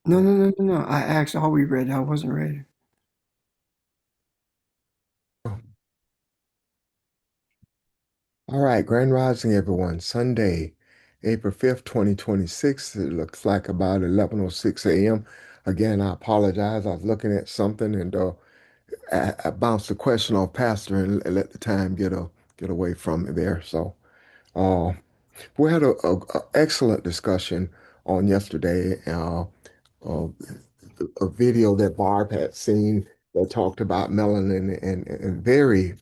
No, no, no, no, no. I asked, are we ready? I wasn't ready. All right, Grand Rising, everyone. Sunday, April 5th, 2026. It looks like about 11:06 a.m. Again, I apologize. I was looking at something and I bounced the question off Pastor and let the time get away from me there. So, uh, we had a excellent discussion on yesterday. A video that Barb had seen that talked about melanin and very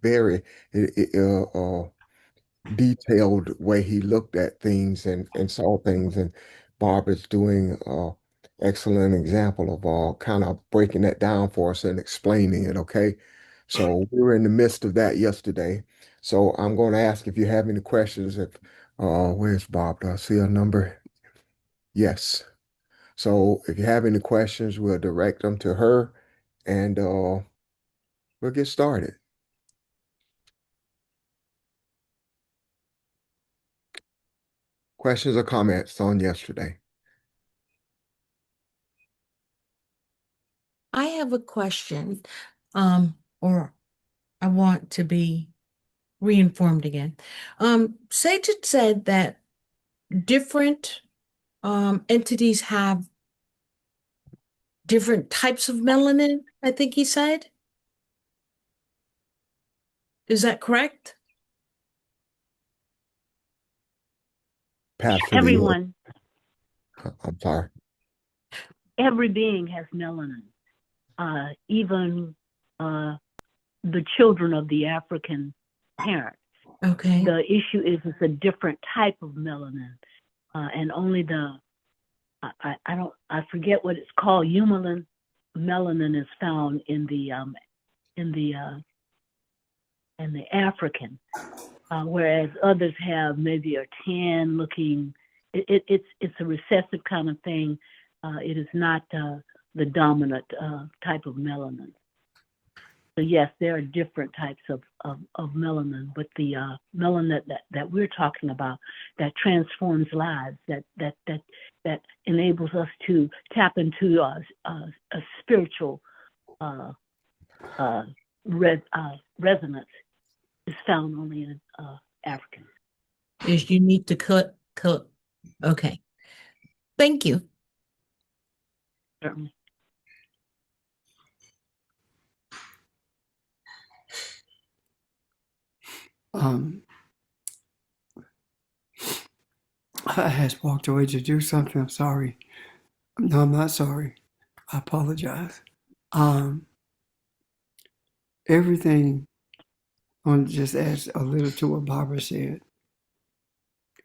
detailed way he looked at things and saw things. And Barbara's doing excellent example of kind of breaking that down for us and explaining it. Okay. So we were in the midst of that yesterday. So I'm going to ask if you have any questions. If where's Bob? Do I see a number? Yes. So if you have any questions, we'll direct them to her and we'll get started. Questions or comments on yesterday? I have a question, or I want to be reinformed again. Sage had said that different entities have different types of melanin, I think he said. Is that correct? Pastor, do you? Everyone, I'm sorry. every being has melanin. Even the children of the African parents. Okay. The issue is it's a different type of melanin, and only I forget what it's called. Human melanin is found in the African, whereas others have maybe a tan looking. It's a recessive kind of thing. It is not the dominant type of melanin. So yes, there are different types of melanin, but the melanin that we're talking about that transforms lives, that enables us to tap into a spiritual resonance is found only in Africans. Is unique to cut. Okay. Thank you. Certainly. I had walked away to do something. I'm sorry. No, I'm not sorry. I apologize. Everything on just adds a little to what Barbara said.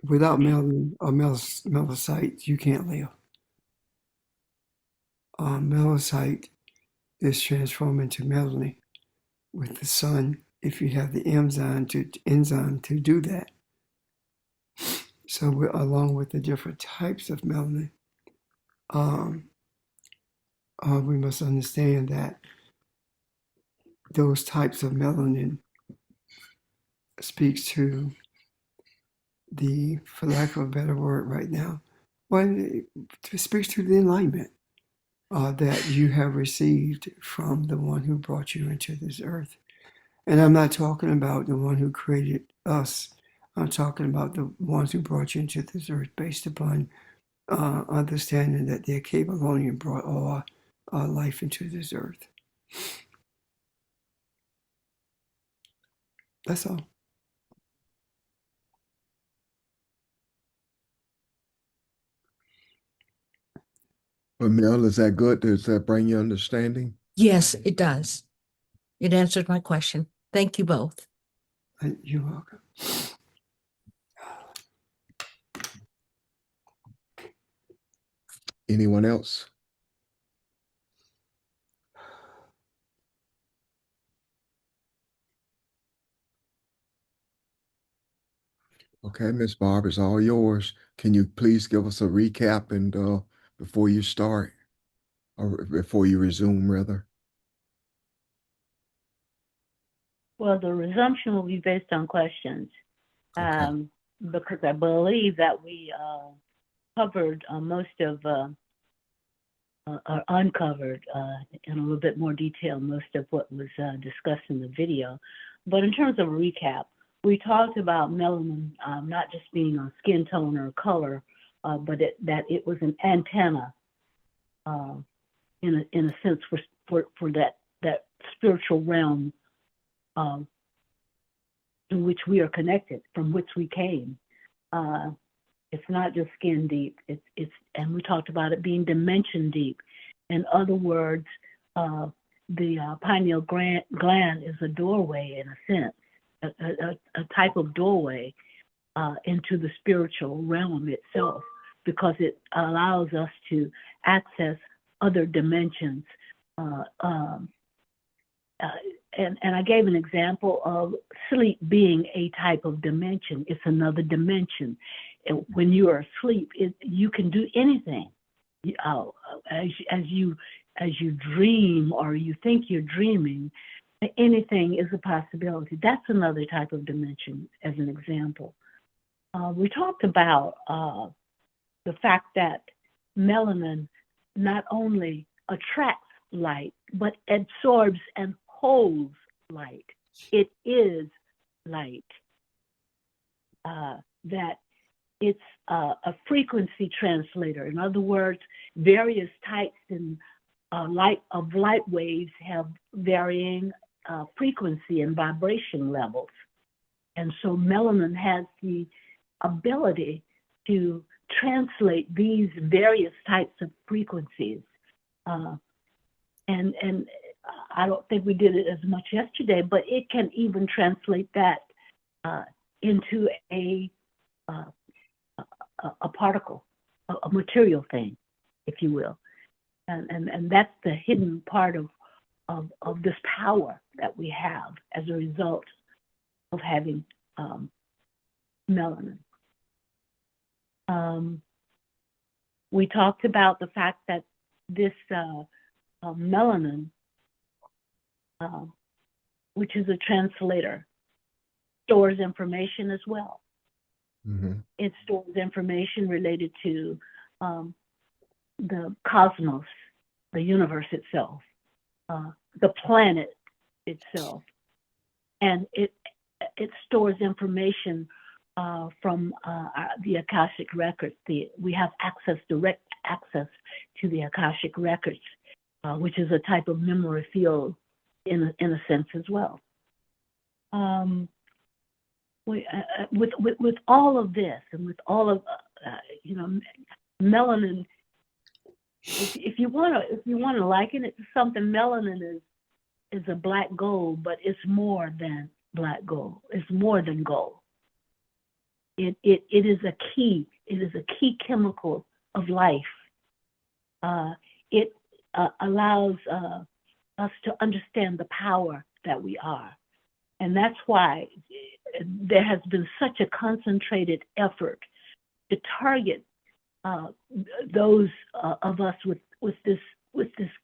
Without melanin or melanocytes, you can't live. Melanocyte is transformed into melanin with the sun if you have the enzyme to do that. So along with the different types of melanin, we must understand that those types of melanin speaks to the, for lack of a better word right now, well, it speaks to the enlightenment that you have received from the one who brought you into this earth. And I'm not talking about the one who created us. I'm talking about the ones who brought you into this earth based upon understanding that their Babylonian brought all life into this earth. That's all. But Mel, is that good? Does that bring you understanding? Yes, it does. It answered my question. Thank you both. You're welcome. Anyone else? Okay, Miss Barb, it's all yours. Can you please give us a recap and before you start, or before you resume, rather? Well, the resumption will be based on questions, Okay. because I believe that we covered most of or uncovered in a little bit more detail most of what was discussed in the video. But in terms of a recap, we talked about melanin not just being a skin tone or color, but that it was an antenna in a sense for that spiritual realm to which we are connected, from which we came. It's not just skin deep. And we talked about it being dimension deep. In other words, the pineal gland is a doorway in a sense, a type of doorway into the spiritual realm itself, because it allows us to access other dimensions. And I gave an example of sleep being a type of dimension. It's another dimension. When you are asleep, you can do anything. As you dream or you think you're dreaming, anything is a possibility. That's another type of dimension, as an example. We talked about the fact that melanin not only attracts light, but absorbs and holds light. It is light. That it's a frequency translator. In other words, various types of light waves have varying frequency and vibration levels. And so melanin has the ability to translate these various types of frequencies. And I don't think we did it as much yesterday, but it can even translate that into a particle, a material thing, if you will. And that's the hidden part of this power that we have as a result of having melanin. We talked about the fact that this melanin, which is a translator, stores information as well. Mm-hmm. It stores information related to the cosmos, the universe itself, the planet itself, and it stores information from the Akashic records. We have direct access to the Akashic records, which is a type of memory field in a sense as well. With all of this, and with all of melanin, if you want to liken it to something, melanin is a black gold, but it's more than black gold. It's more than gold. It is a key. It is a key chemical of life. It allows us to understand the power that we are, and that's why there has been such a concentrated effort to target those of us with this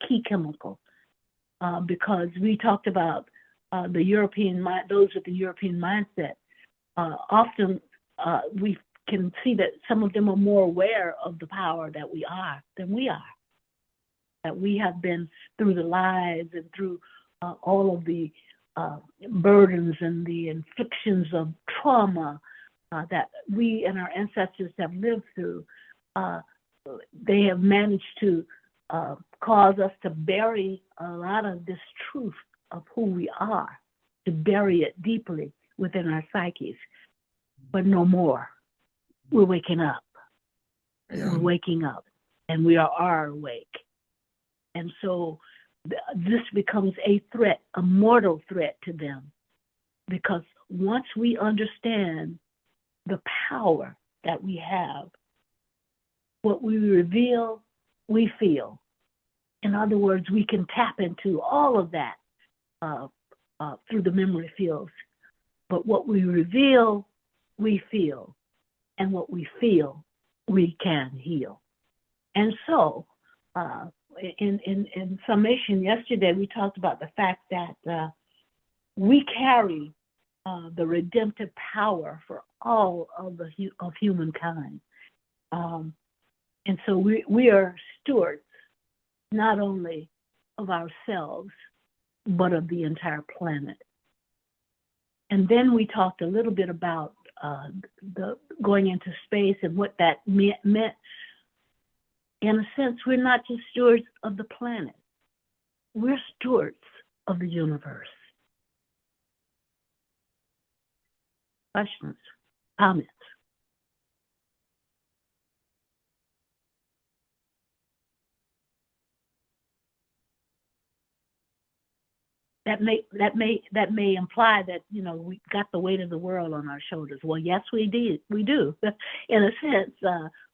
key chemical, because we talked about those with the European mindset. Often we can see that some of them are more aware of the power that we are than we are. That we have been through the lives and through all of the burdens and the inflictions of trauma that we and our ancestors have lived through. They have managed to cause us to bury a lot of this truth of who we are, to bury it deeply within our psyches. But no more. We're waking up. Yeah. We're waking up, and we are awake. And so this becomes a threat, a mortal threat to them, because once we understand the power that we have, what we reveal, we feel. In other words, we can tap into all of that through the memory fields. But what we reveal, we feel. And what we feel, we can heal. And so, in summation yesterday, we talked about the fact that we carry the redemptive power for all of humankind. And so we are stewards not only of ourselves, but of the entire planet. And then we talked a little bit about the going into space and what that meant. In a sense, we're not just stewards of the planet. We're stewards of the universe. Questions? Comments? That may imply that, you know, we got the weight of the world on our shoulders. Well, yes, we do. In a sense,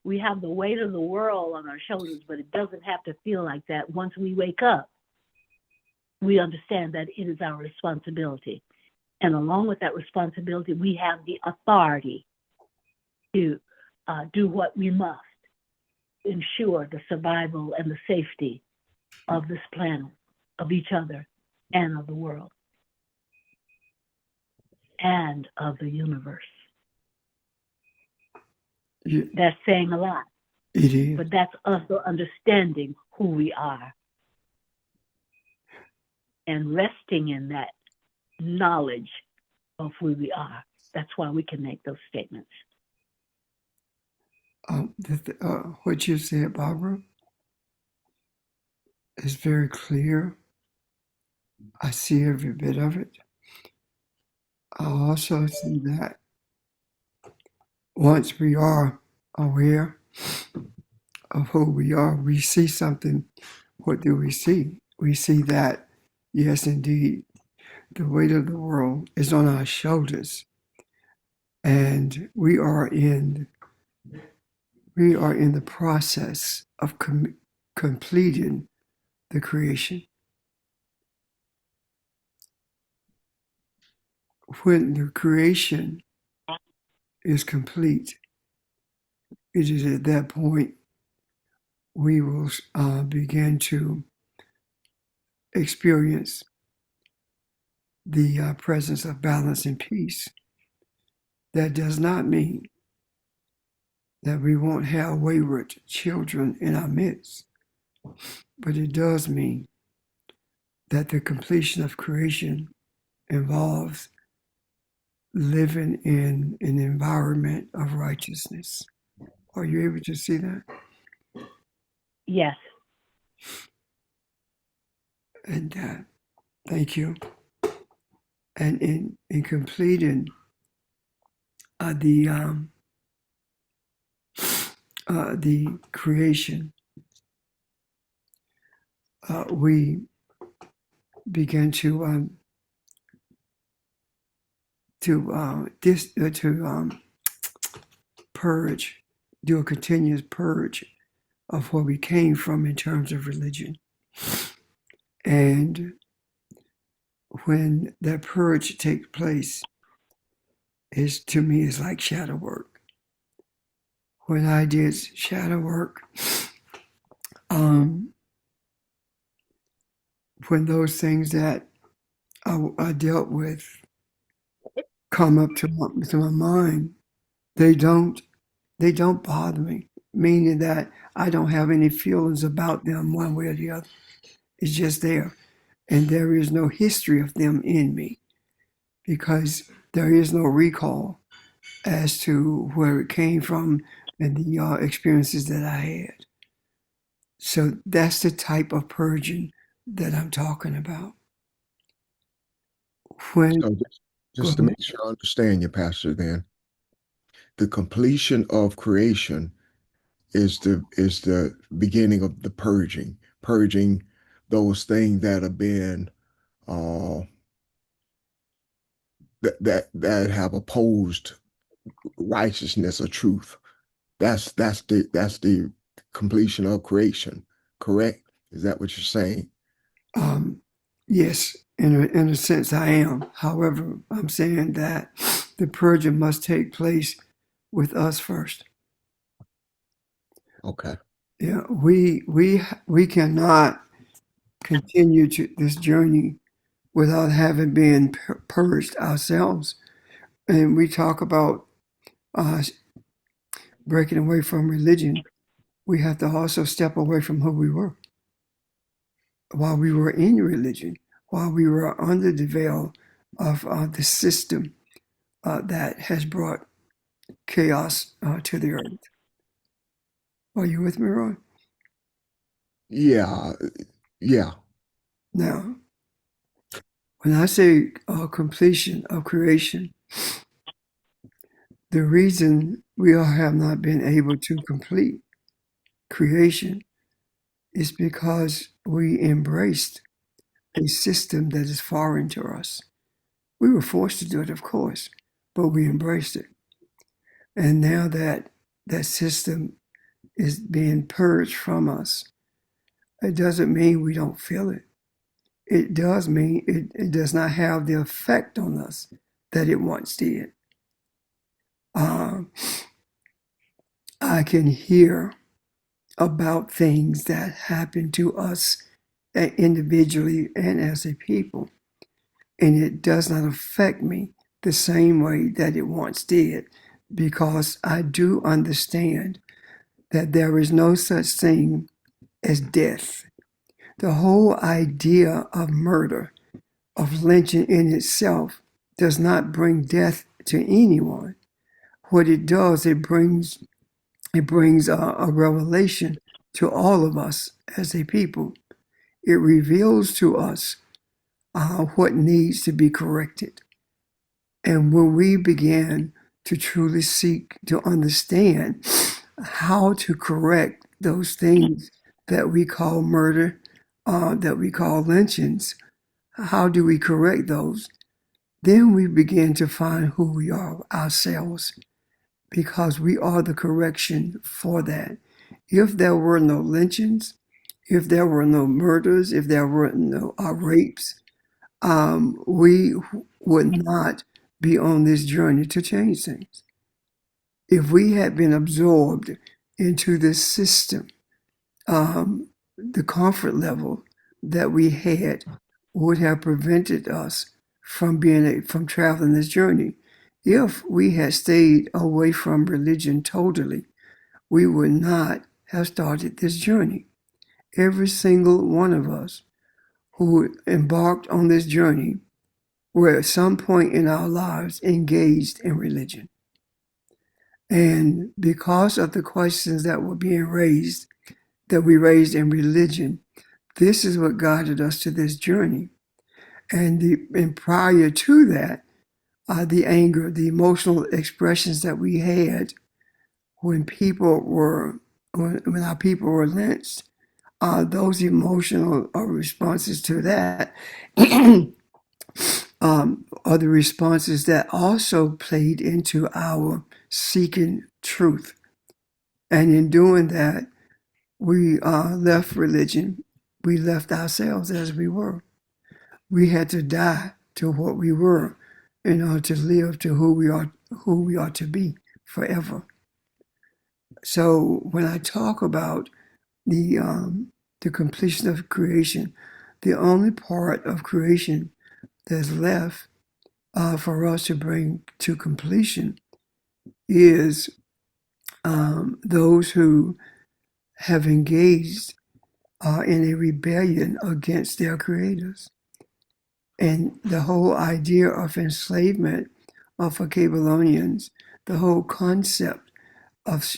we have the weight of the world on our shoulders, but it doesn't have to feel like that. Once we wake up, we understand that it is our responsibility. And along with that responsibility, we have the authority to do what we must, ensure the survival and the safety of this planet, of each other, and of the world, and of the universe. Yeah, That's saying a lot, it is. but that's also understanding who we are and resting in that knowledge of who we are. That's why we can make those statements. What you said, Barbara, is very clear. I see every bit of it. I also see that once we are aware of who we are, we see something. What do we see? We see that, yes, indeed, the weight of the world is on our shoulders, and we are in the process of completing the creation. When the creation is complete, it is at that point we will begin to experience the presence of balance and peace. That does not mean that we won't have wayward children in our midst, but it does mean that the completion of creation involves living in an environment of righteousness. Are you able to see that? Yes. And thank you. And in completing the creation, we begin to purge, do a continuous purge of where we came from in terms of religion. And when that purge takes place, to me is like shadow work. When I did shadow work, when those things that I dealt with come up to my mind, they don't bother me, meaning that I don't have any feelings about them one way or the other. It's just there. And there is no history of them in me because there is no recall as to where it came from and the experiences that I had. So that's the type of purging that I'm talking about. When So just to make sure I understand you, Pastor, then the completion of creation is the beginning of the purging those things that have been uh that have opposed righteousness or truth. That's the completion of creation, correct? Is that what you're saying? Yes, in a sense I am. However, I'm saying that the purging must take place with us first. Okay. Yeah, we cannot continue to this journey without having been purged ourselves. And we talk about breaking away from religion. We have to also step away from who we were. while we were in religion, while we were under the veil of the system that has brought chaos to the earth. Are you with me, Roy? Yeah, yeah. Now, when I say completion of creation, the reason we all have not been able to complete creation is because we embraced a system that is foreign to us. We were forced to do it, of course, but we embraced it. And now that that system is being purged from us, it doesn't mean we don't feel it. It does mean it does not have the effect on us that it once did. I can hear about things that happen to us individually and as a people, and it does not affect me the same way that it once did, because I do understand that there is no such thing as death. The whole idea of murder, of lynching in itself, does not bring death to anyone. What it does, it brings a revelation to all of us as a people. It reveals to us what needs to be corrected. And when we begin to truly seek to understand how to correct those things that we call murder, that we call lynchings, how do we correct those? Then we begin to find who we are ourselves, because we are the correction for that. If there were no lynchings, if there were no murders, if there were no rapes, we would not be on this journey to change things. If we had been absorbed into this system, the comfort level that we had would have prevented us from from traveling this journey. If we had stayed away from religion totally, we would not have started this journey. Every single one of us who embarked on this journey were at some point in our lives engaged in religion. And because of the questions that were being raised, that we raised in religion, this is what guided us to this journey. And prior to that, the anger, the emotional expressions that we had when our people were lynched, those emotional responses to that are the responses that also played into our seeking truth. And in doing that, we left religion. We left ourselves as we were. We had to die to what we were in order to live to who we are to be forever. So when I talk about the completion of creation, the only part of creation that's left for us to bring to completion is those who have engaged in a rebellion against their creators. And the whole idea of enslavement for Babylonians, the whole concept of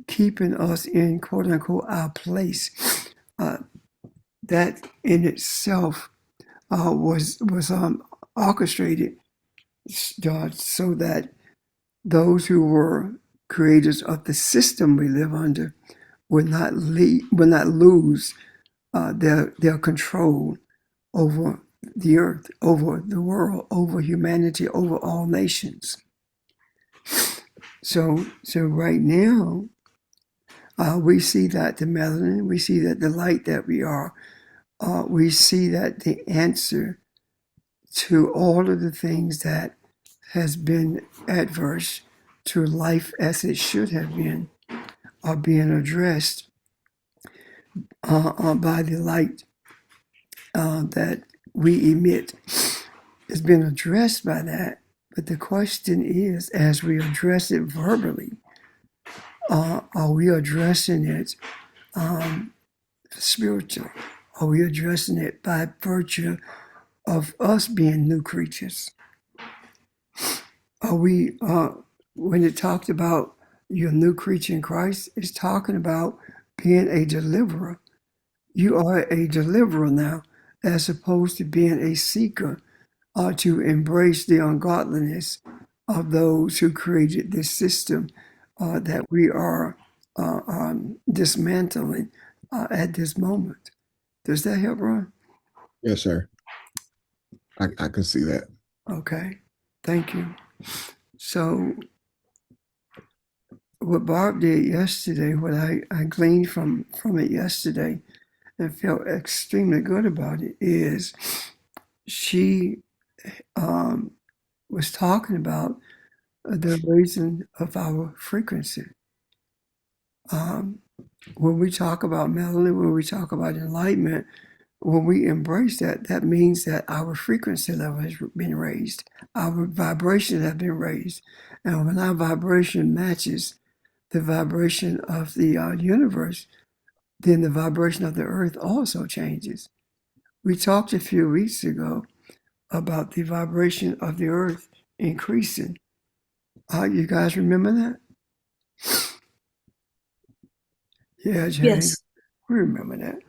keeping us in quote unquote our place, that in itself was orchestrated so that those who were creators of the system we live under would not lose their control over the earth, over the world, over humanity, over all nations. So right now, we see that the melanin, we see that the light that we are, we see that the answer to all of the things that has been adverse to life as it should have been are being addressed by the light that we emit. It's been addressed by that, but the question is, as we address it verbally, are we addressing it spiritually? Are we addressing it by virtue of us being new creatures? Are we, when it talked about your new creature in Christ, it's talking about being a deliverer. You are a deliverer now, as opposed to being a seeker, or to embrace the ungodliness of those who created this system that we are dismantling at this moment. Does that help, Ron? Yes, sir. I can see that. Okay, thank you. So, what Barb did yesterday, what I gleaned from it yesterday and felt extremely good about it, is she was talking about the raising of our frequency. When we talk about melody, when we talk about enlightenment, when we embrace that, that means that our frequency level has been raised, our vibration has been raised. And when our vibration matches the vibration of the universe, then the vibration of the earth also changes. We talked a few weeks ago about the vibration of the earth increasing. You guys remember that? Yeah, Jane, Yes. we remember that.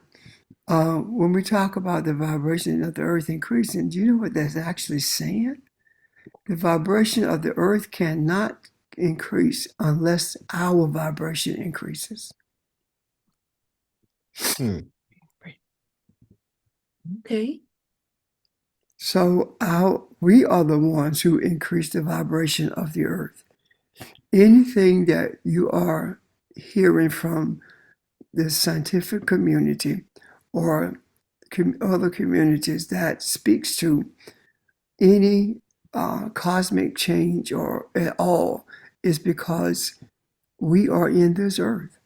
When we talk about the vibration of the earth increasing, do you know what that's actually saying? The vibration of the earth cannot increase unless our vibration increases. Okay. So we are the ones who increase the vibration of the earth. Anything that you are hearing from the scientific community or other communities that speaks to any cosmic change or at all is because we are in this earth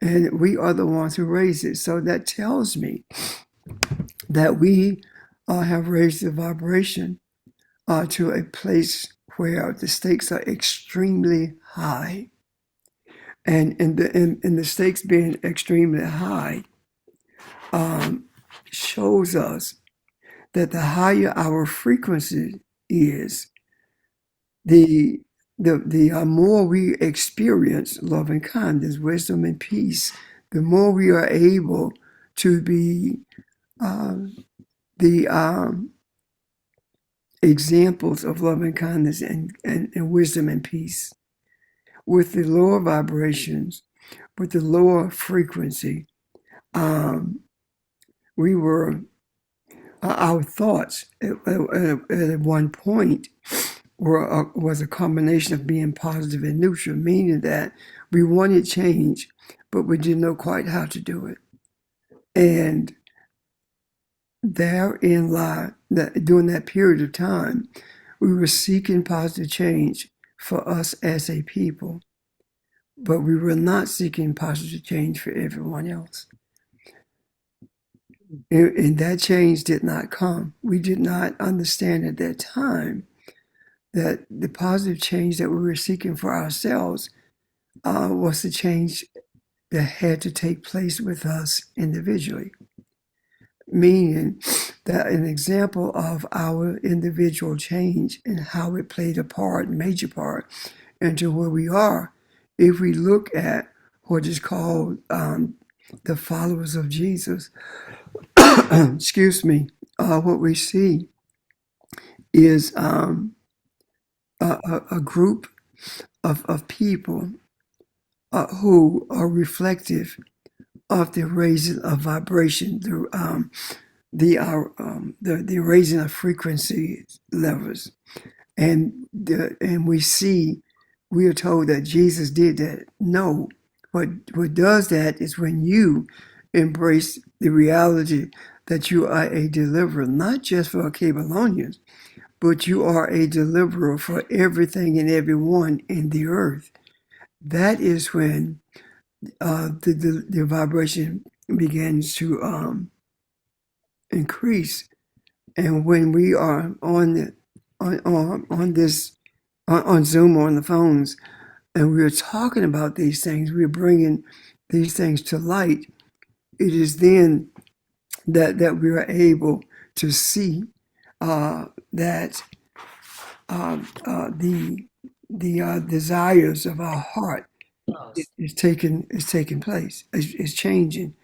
and we are the ones who raise it. So that tells me that we have raised the vibration to a place where the stakes are extremely high. And in the stakes being extremely high shows us that the higher our frequency is, the more we experience love and kindness, wisdom and peace, the more we are able to be the examples of love and kindness and wisdom and peace. With the lower vibrations, with the lower frequency, we were, our thoughts at one point was a combination of being positive and neutral, meaning that we wanted change, but we didn't know quite how to do it. And therein lie that during that period of time, we were seeking positive change for us as a people, but we were not seeking positive change for everyone else. And that change did not come. We did not understand at that time that the positive change that we were seeking for ourselves was the change that had to take place with us individually. Meaning that an example of our individual change and how it played a part, major part, into where we are, if we look at what is called the followers of Jesus, excuse me, what we see is a group of people who are reflective of the raising of vibration, the raising of frequency levels, and we are told that Jesus did that. No, what does that is when you embrace the reality that you are a deliverer, not just for Cabelonians, but you are a deliverer for everything and everyone in the earth. That is when the vibration begins to increase, and when we are on Zoom or on the phones, and we're talking about these things, we're bringing these things to light. it is then that we are able to see that the desires of our heart is taking place, is changing.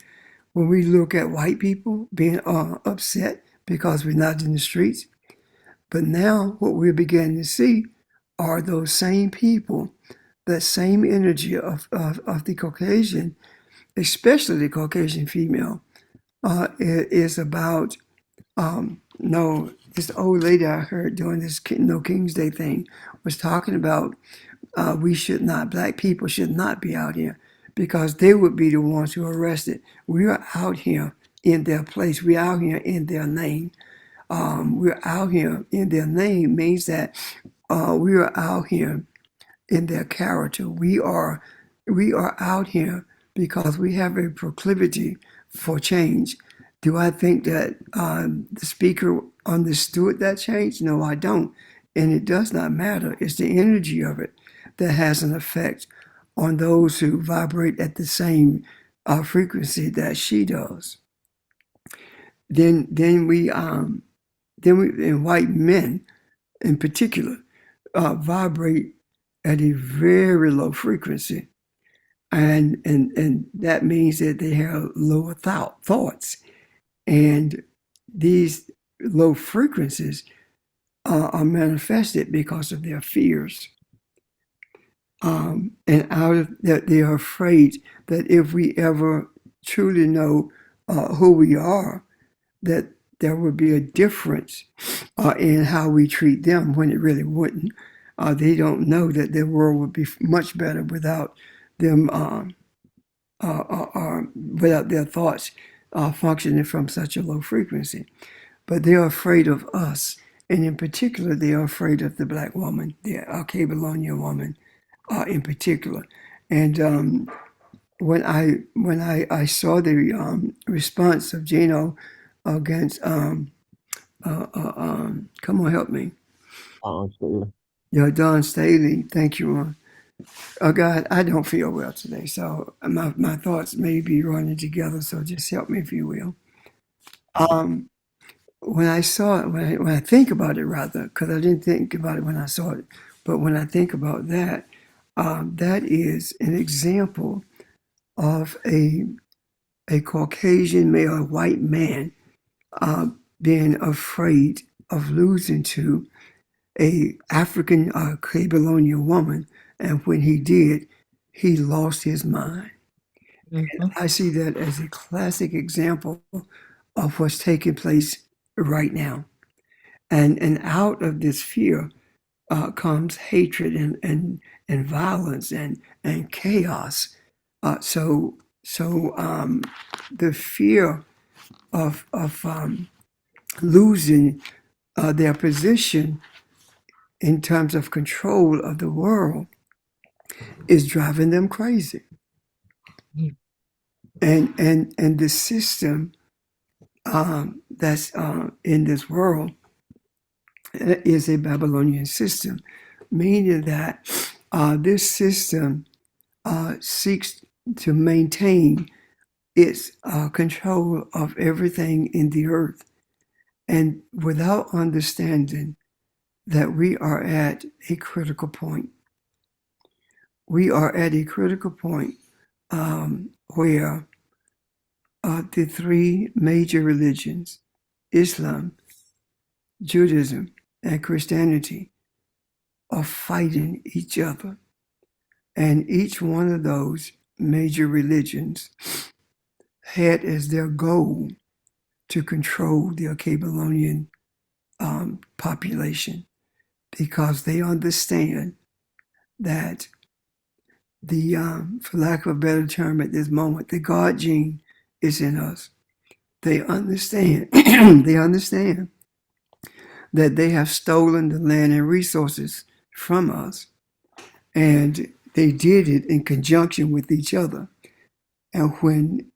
When we look at white people being upset because we're not in the streets, but now what we're beginning to see are those same people, that same energy of the Caucasian, especially the Caucasian female, is about no. This old lady I heard during this No King's Day thing was talking about black people should not be out here because they would be the ones who are arrested. We are out here in their place. We're out here in their name. We're out here in their name means that we are out here in their character. We are out here because we have a proclivity for change. Do I think that the speaker understood that change? No, I don't. And it does not matter. It's the energy of it that has an effect on those who vibrate at the same frequency that she does. Then we and white men in particular vibrate at a very low frequency, and that means that they have lower thoughts, and these low frequencies are manifested because of their fears. And out of that, they are afraid that if we ever truly know who we are, that there would be a difference in how we treat them when it really wouldn't. They don't know that their world would be much better without them, without their thoughts functioning from such a low frequency. But they are afraid of us. And in particular, they are afraid of the black woman, the Cabellonia woman in particular. And when I saw the response of Gino against, come on, help me. Staley. Yeah, Don Staley, thank you, Ron. Oh God, I don't feel well today, so my thoughts may be running together, so just help me if you will. When I saw it, when I think about it rather, because I didn't think about it when I saw it, but when I think about that, that is an example of a Caucasian male, a white man, being afraid of losing to a African Cabellonia woman, and when he did, he lost his mind. Mhm. I see that as a classic example of what's taking place right now. And out of this fear comes hatred and violence and chaos. So the fear of losing their position in terms of control of the world is driving them crazy. And the system that's in this world is a Babylonian system, meaning that this system seeks to maintain its control of everything in the earth, and without understanding that we are at a critical point. We are at a critical point where the three major religions, Islam, Judaism, and Christianity, are fighting each other. And each one of those major religions had as their goal to control the Cabellonia population, because they understand that the, for lack of a better term at this moment, the God gene is in us. They understand, they understand that they have stolen the land and resources from us, and they did it in conjunction with each other. And when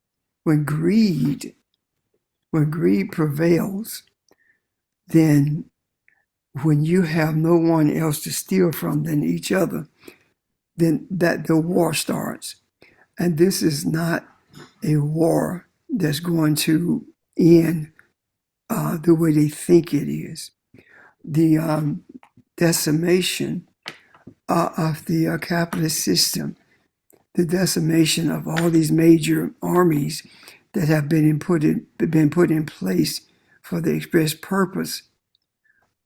greed prevails, then when you have no one else to steal from than each other, then that the war starts. And this is not a war that's going to end the way they think it is. The decimation of the capitalist system, the decimation of all these major armies that have been put in place for the express purpose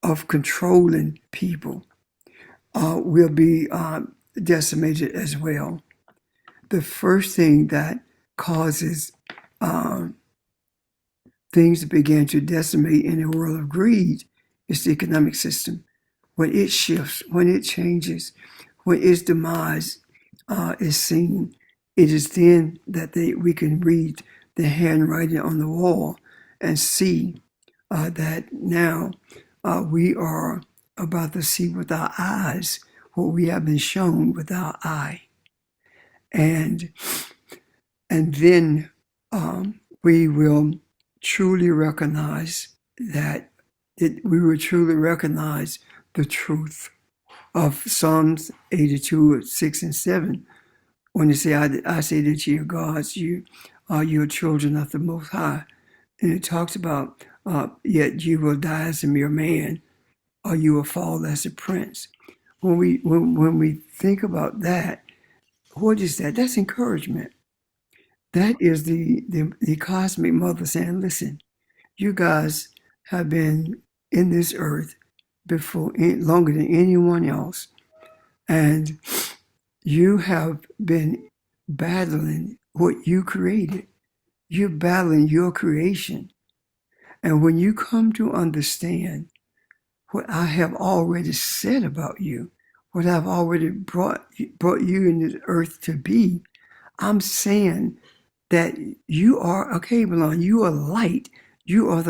of controlling people, will be decimated as well. The first thing that causes things to begin to decimate in a world of greed is the economic system. When it shifts, when it changes, when its demise is seen, it is then that we can read the handwriting on the wall and see that now we are about to see with our eyes what we have been shown with our eye. And then we will truly recognize that we will truly recognize the truth of Psalms 82, 6 and 7, when they say, I say that you are gods, you are your children of the Most High. And it talks about, yet you will die as a mere man, or you will fall as a prince. When we think about that, what is that? That's encouragement. That is the cosmic mother saying, listen, you guys have been in this earth before longer than anyone else, and you have been battling what you created. You're battling your creation. And when you come to understand what I have already said about you, what I've already brought you in this earth to be, I'm saying that you are a Babylon. You are light. You are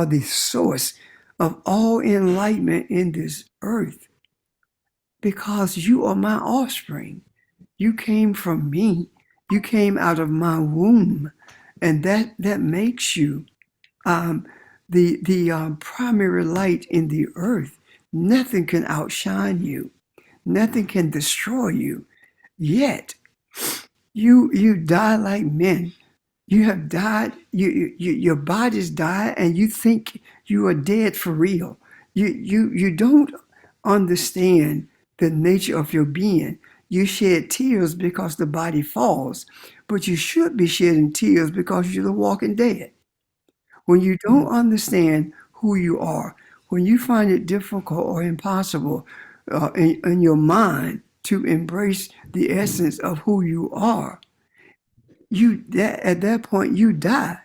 the source of all enlightenment in this earth, because you are my offspring. You came from me. You came out of my womb, and that makes you the primary light in the earth. Nothing can outshine you. Nothing can destroy you. Yet you die like men. You have died. Your body's died, and you think you are dead for real. You don't understand the nature of your being. You shed tears because the body falls, but you should be shedding tears because you're the walking dead. When you don't understand who you are, when you find it difficult or impossible in your mind to embrace the essence of who you are, at that point you die.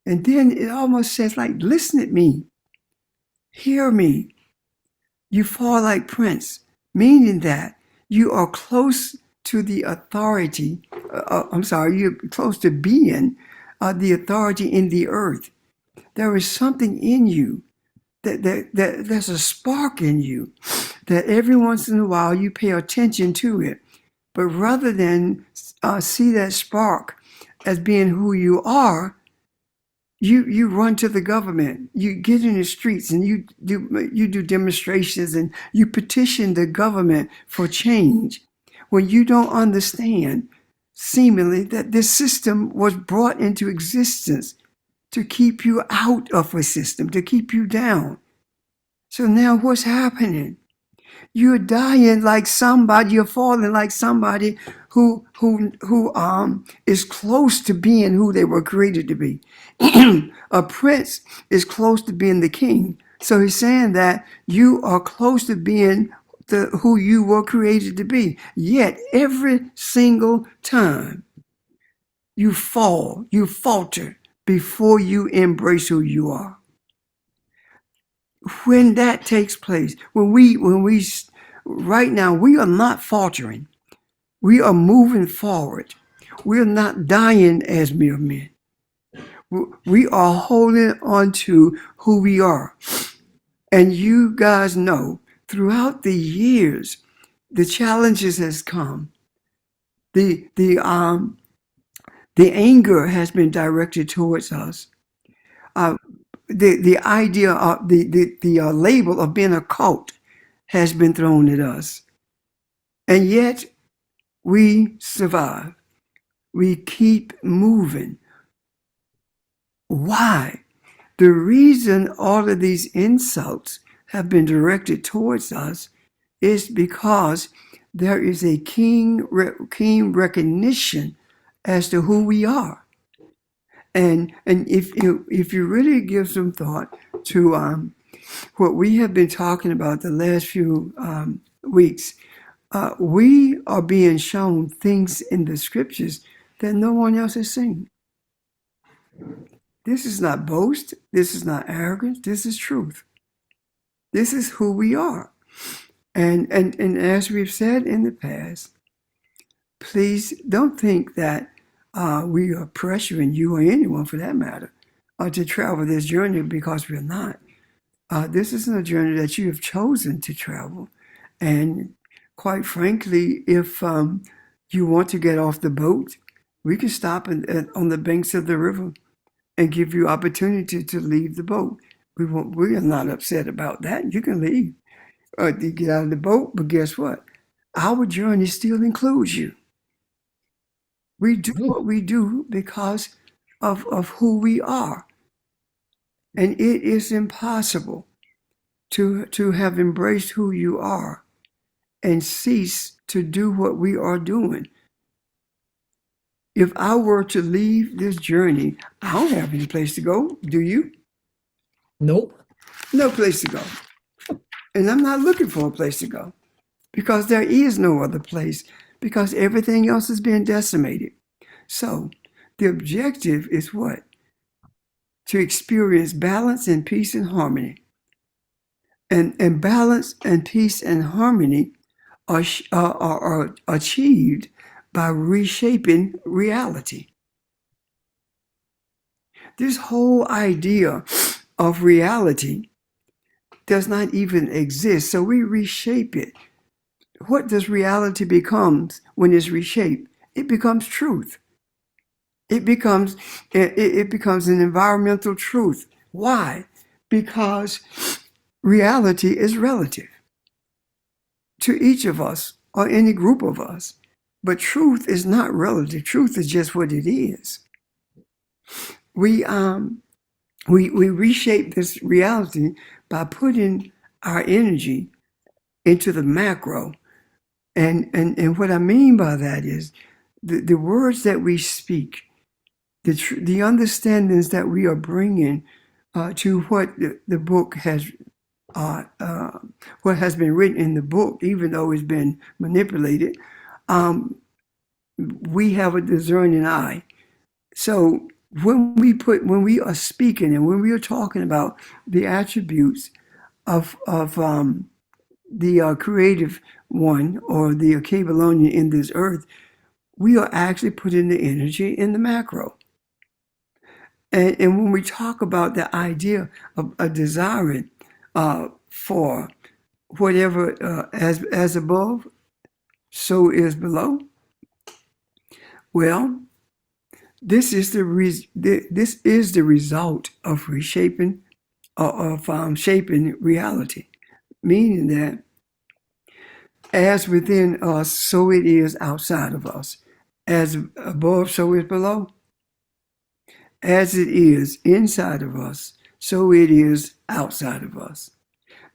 And then it almost says, like, listen at me, hear me. You fall like Prince, meaning that you are close to the authority. You're close to being the authority in the earth. There is something in you that there's a spark in you that every once in a while you pay attention to it. But rather than see that spark as being who you are, you run to the government. You get in the streets and you do demonstrations and you petition the government for change, when you don't understand, seemingly, that this system was brought into existence to keep you out of a system, to keep you down. So now what's happening? You're dying like somebody, you're falling like somebody who is close to being who they were created to be. A prince is close to being the king. So he's saying that you are close to being who you were created to be. Yet every single time you fall, you falter before you embrace who you are. When that takes place, when we right now, we are not faltering. We are moving forward. We are not dying as mere men. We are holding on to who we are. And you guys know, throughout the years, the challenges has come. The anger has been directed towards us. The idea of the label of being a cult has been thrown at us. And yet we survive. we keep moving. Why? The reason all of these insults have been directed towards us is because there is a keen recognition as to who we are. And if you really give some thought to what we have been talking about the last few weeks, we are being shown things in the scriptures that no one else has seen. This is not boast. This is not arrogance. This is truth. This is who we are. And as we've said in the past, please don't think that we are pressuring you or anyone for that matter to travel this journey, because we're not. This isn't a journey that you have chosen to travel. And quite frankly, if you want to get off the boat, we can stop on the banks of the river and give you opportunity to leave the boat. We are not upset about that. You can leave to get out of the boat, but guess what? Our journey still includes you. We do what we do because of who we are. And it is impossible to have embraced who you are and cease to do what we are doing. If I were to leave this journey, I don't have any place to go. Do you? Nope. No place to go. And I'm not looking for a place to go, because there is no other place, because everything else is being decimated. So the objective is what? To experience balance and peace and harmony. And balance and peace and harmony are achieved by reshaping reality. This whole idea of reality does not even exist, so we reshape it. What does reality become when it's reshaped? It becomes truth. It becomes an environmental truth. Why? Because reality is relative to each of us or any group of us. But truth is not relative. Truth is just what it is. We reshape this reality by putting our energy into the macro. And what I mean by that is the words that we speak, the understandings that we are bringing to what the book has, what has been written in the book, even though it's been manipulated. We have a discerning eye. So when we are speaking and when we are talking about the attributes of the creative one or the Kybalion in this earth, we are actually putting the energy in the macro. And when we talk about the idea of a desiring for whatever as above, so is below. Well, this is the result of reshaping, shaping reality, meaning that as within us, so it is outside of us. As above, so is below. As it is inside of us, so it is outside of us.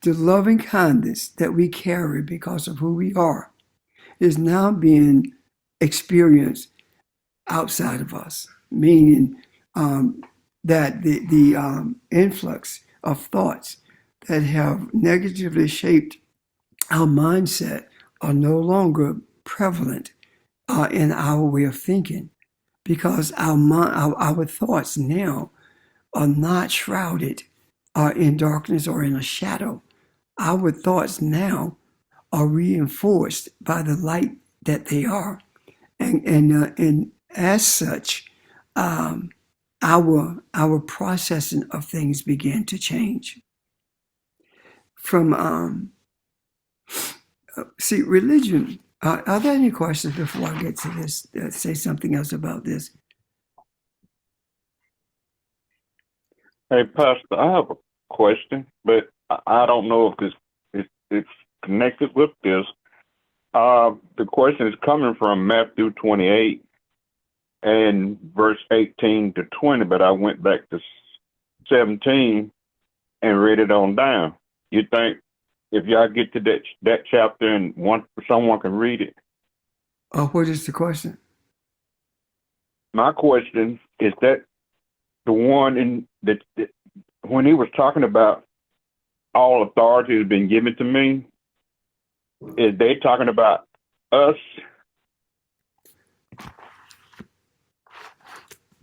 The loving kindness that we carry because of who we are is now being experienced outside of us, meaning that the influx of thoughts that have negatively shaped our mindset are no longer prevalent in our way of thinking, because our thoughts now are not shrouded in darkness or in a shadow. Our thoughts now are reinforced by the light that they are, and as such, our processing of things began to change. From religion. Are there any questions before I get to this? Say something else about this. Hey, Pastor, I have a question, but I don't know if it's connected with this. The question is coming from Matthew 28, and verse 18 to 20, but I went back to 17 and read it on down. You think if y'all get to that chapter and someone can read it? What is the question? My question is that the one in that when he was talking about all authority has been given to me, is they talking about us?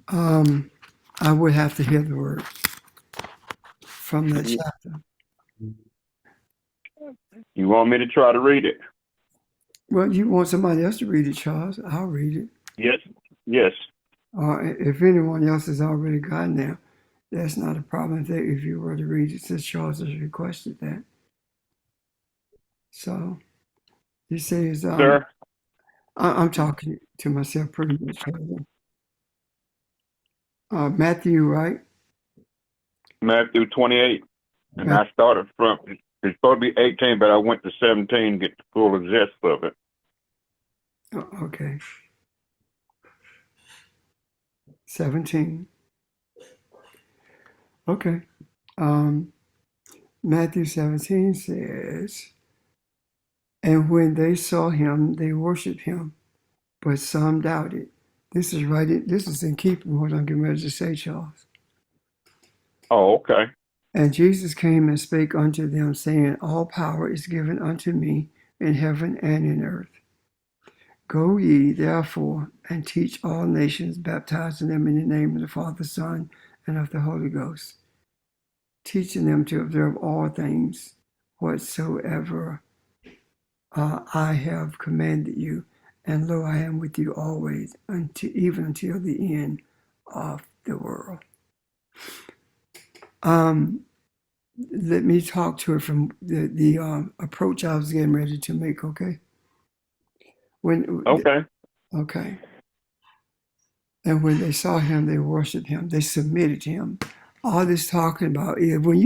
I would have to hear the word from that chapter. You want me to try to read it? Well, you want somebody else to read it, Charles? I'll read it. Yes. Yes. If anyone else has already gotten there, that's not a problem if you were to read it, since Charles has requested that. So, he says, Sir? I'm talking to myself pretty much. Matthew, right? Matthew 28. And I started from, it's supposed to be 18, but I went to 17 to get the full gist of it. Okay. 17. Okay. Matthew 17 says, and when they saw him, they worshiped him, but some doubted. This is in keeping with what I'm getting ready to say, Charles. Oh, okay. And Jesus came and spake unto them, saying, all power is given unto me in heaven and in earth. Go ye therefore and teach all nations, baptizing them in the name of the Father, Son, and of the Holy Ghost, teaching them to observe all things whatsoever I have commanded you. And lo, I am with you always, even until the end of the world. Let me talk to it from the approach I was getting ready to make, okay? Okay. Okay. And when they saw him, they worshiped him. They submitted to him. All this talking about is when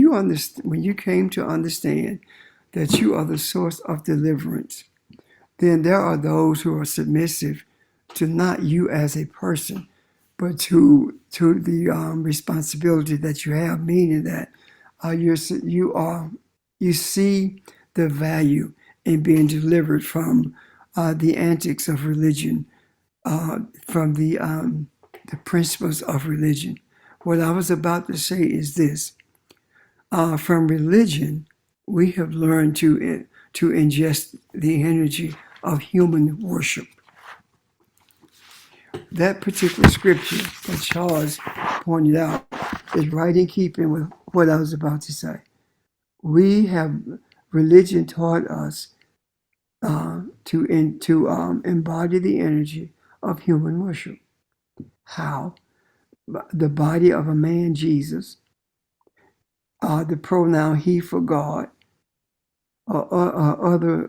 you came to understand that you are the source of deliverance, then there are those who are submissive to not you as a person, but to the responsibility that you have. Meaning that you see the value in being delivered from the antics of religion, from the principles of religion. What I was about to say is this: from religion, we have learned to ingest the energy of human worship. That particular scripture that Charles pointed out is right in keeping with what I was about to say. Religion taught us to embody the energy of human worship. How? The body of a man, Jesus, the pronoun he for God, or other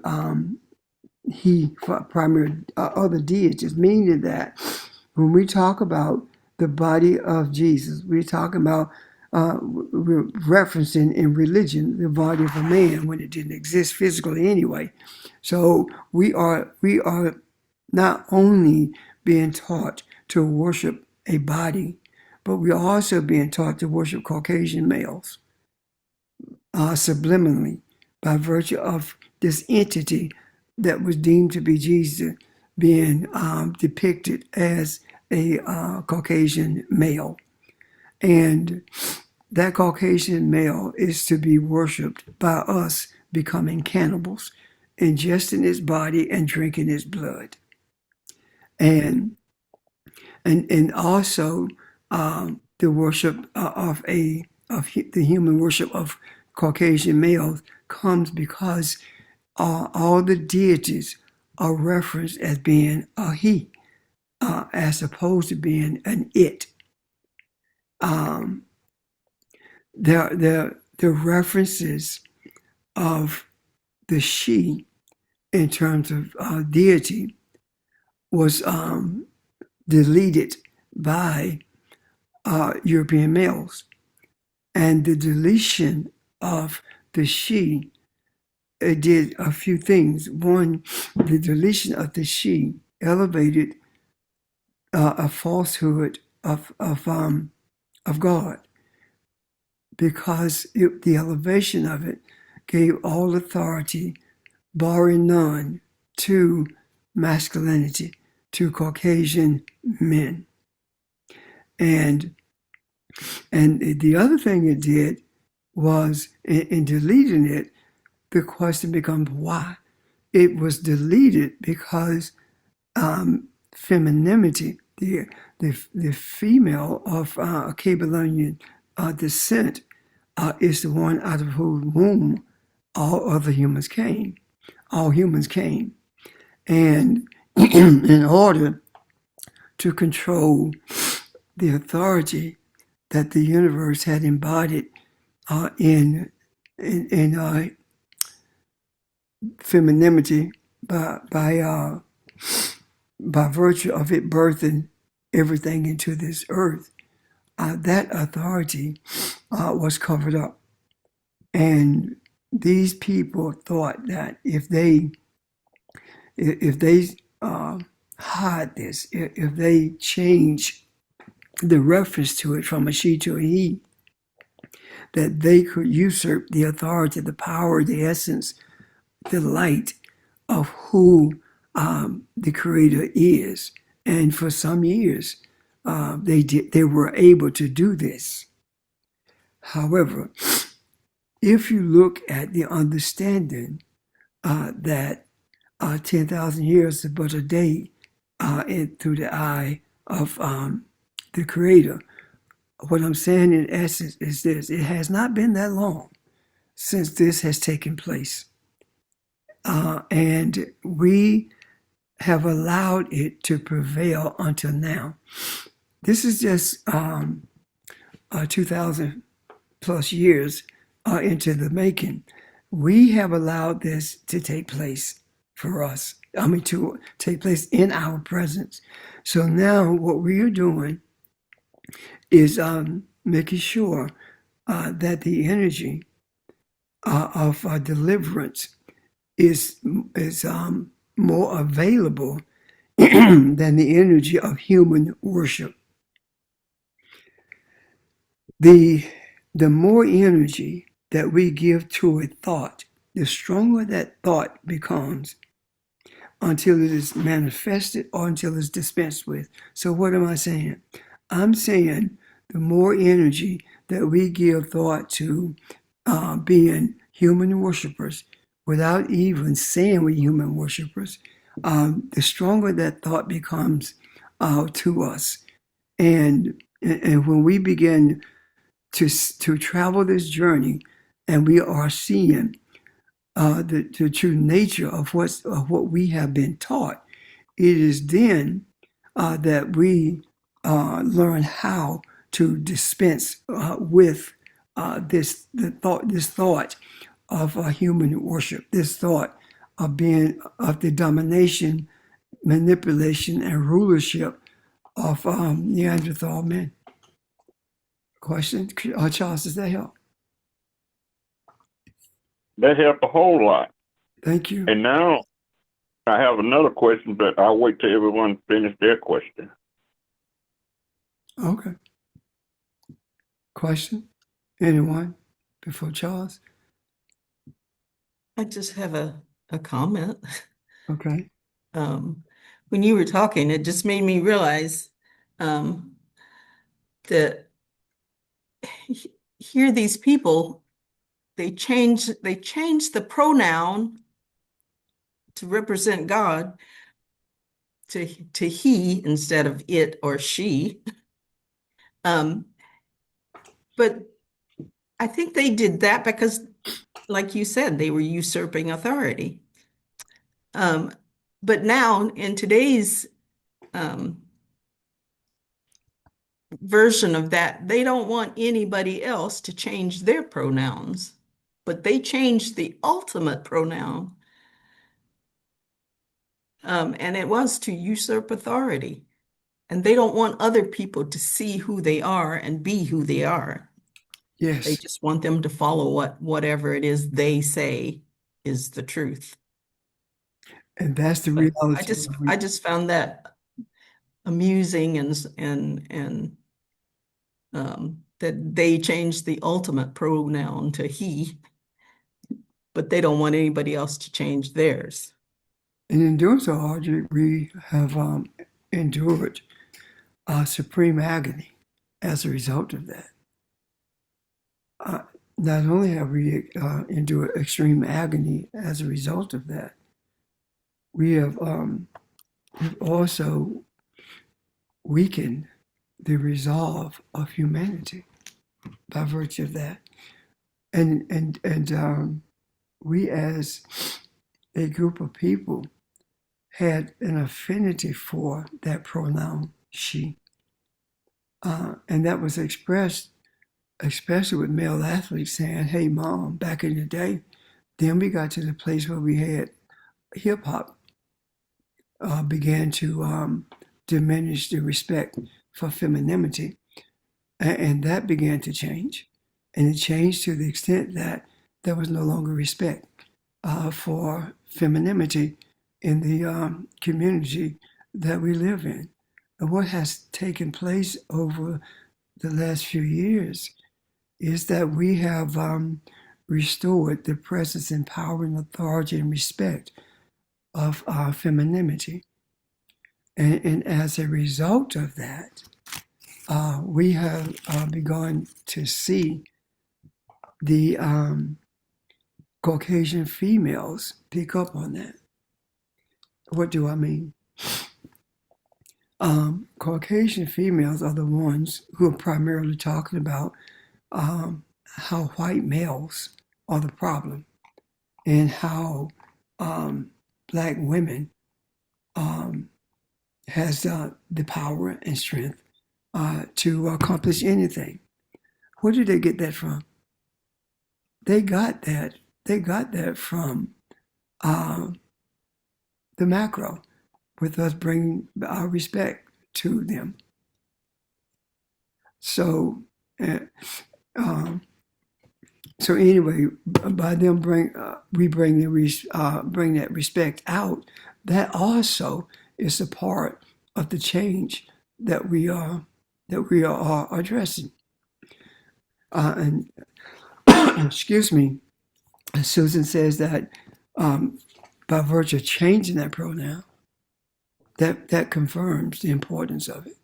he for primary other deities, meaning that when we talk about the body of Jesus, we're talking about we're referencing in religion the body of a man when it didn't exist physically anyway. So we are not only being taught to worship a body, but we are also being taught to worship Caucasian males subliminally by virtue of this entity that was deemed to be Jesus being depicted as a Caucasian male. And that Caucasian male is to be worshiped by us becoming cannibals, ingesting his body and drinking his blood. And also the worship of the human worship of Caucasian males comes because all the deities are referenced as being a he, as opposed to being an it. The references of the she in terms of deity was deleted by European males. And the deletion of the she did a few things. One, the deletion of the she elevated a falsehood of God, because the elevation of it gave all authority, barring none, to masculinity, to Caucasian men. And the other thing it did was, in deleting it, the question becomes why. It was deleted because femininity, the female of Cabelonian descent, is the one out of whose womb all other humans came. All humans came. And in order to control the authority that the universe had embodied in femininity by virtue of it birthing everything into this earth, that authority was covered up. And these people thought that if they hide this, if they change the reference to it from a she to a he, that they could usurp the authority, the power, the essence, the light of who the Creator is. And for some years, they were able to do this. However, if you look at the understanding that 10,000 years is but a day through the eye of the Creator, what I'm saying in essence is this: it has not been that long since this has taken place. And we have allowed it to prevail until now. This is just 2,000 plus years into the making. We have allowed this to take place for us. To take place in our presence. So now what we are doing is making sure that the energy of deliverance is more available than the energy of human worship. The more energy that we give to a thought, the stronger that thought becomes until it is manifested or until it's dispensed with. So what am I saying? I'm saying the more energy that we give thought to being human worshipers, without even saying we're human worshipers, the stronger that thought becomes to us. And when we begin to travel this journey, and we are seeing the true nature of what we have been taught, it is then that we learn how to dispense with this thought of human worship, this thought of the domination, manipulation, and rulership of Neanderthal men. Question, Charles, does that help? That helped a whole lot. Thank you. And now I have another question, but I'll wait till everyone finish their question. Okay. Question? Anyone before Charles? I just have a comment. Okay. When you were talking, it just made me realize that here these people, they change the pronoun to represent God to he instead of it or she. But I think they did that because, like you said, they were usurping authority. But now in today's version of that, they don't want anybody else to change their pronouns, but they changed the ultimate pronoun. And it was to usurp authority. And they don't want other people to see who they are and be who they are. Yes. They just want them to follow whatever it is they say is the truth. And that's the But reality. I just found that amusing that they changed the ultimate pronoun to he, but they don't want anybody else to change theirs. And in doing so, Audrey, we have endured supreme agony as a result of that. Not only have we endured extreme agony as a result of that, we have also weakened the resolve of humanity by virtue of that. And we as a group of people had an affinity for that pronoun she. And that was expressed especially with male athletes saying, hey, mom, back in the day. Then we got to the place where we had hip hop began to diminish the respect for femininity. And that began to change. And it changed to the extent that there was no longer respect for femininity in the community that we live in. And what has taken place over the last few years is that we have restored the presence and power and authority and respect of our femininity. And as a result of that, we have begun to see the Caucasian females pick up on that. What do I mean? Caucasian females are the ones who are primarily talking about how white males are the problem and how black women has the power and strength to accomplish anything. Where did they get that from? They got that from the macro, with us bringing our respect to them. So anyway, by them bring that respect out. That also is a part of the change that we are addressing. And excuse me, Susan says that by virtue of changing that pronoun, that confirms the importance of it.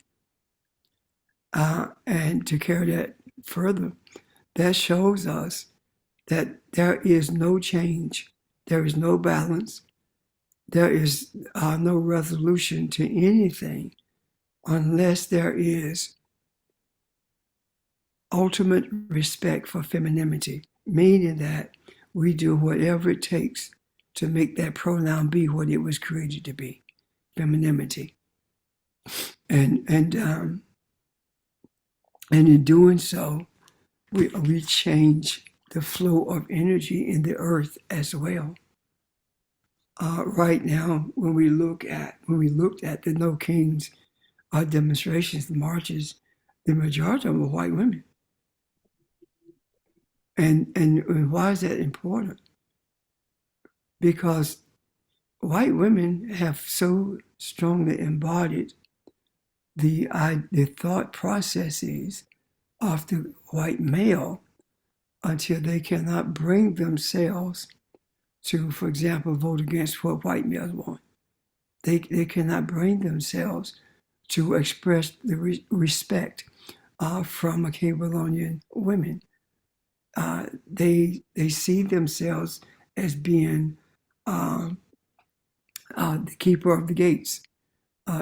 And to carry that further, that shows us that there is no change, there is no balance, there is no resolution to anything unless there is ultimate respect for femininity, meaning that we do whatever it takes to make that pronoun be what it was created to be, femininity. And in doing so, we change the flow of energy in the earth as well. Right now, when we looked at the No Kings demonstrations, the marches, the majority of them were white women. And why is that important? Because white women have so strongly embodied the thought processes of the white male until they cannot bring themselves to, for example, vote against what white males want. They cannot bring themselves to express the respect from Babylonian women. They see themselves as being the keeper of the gates,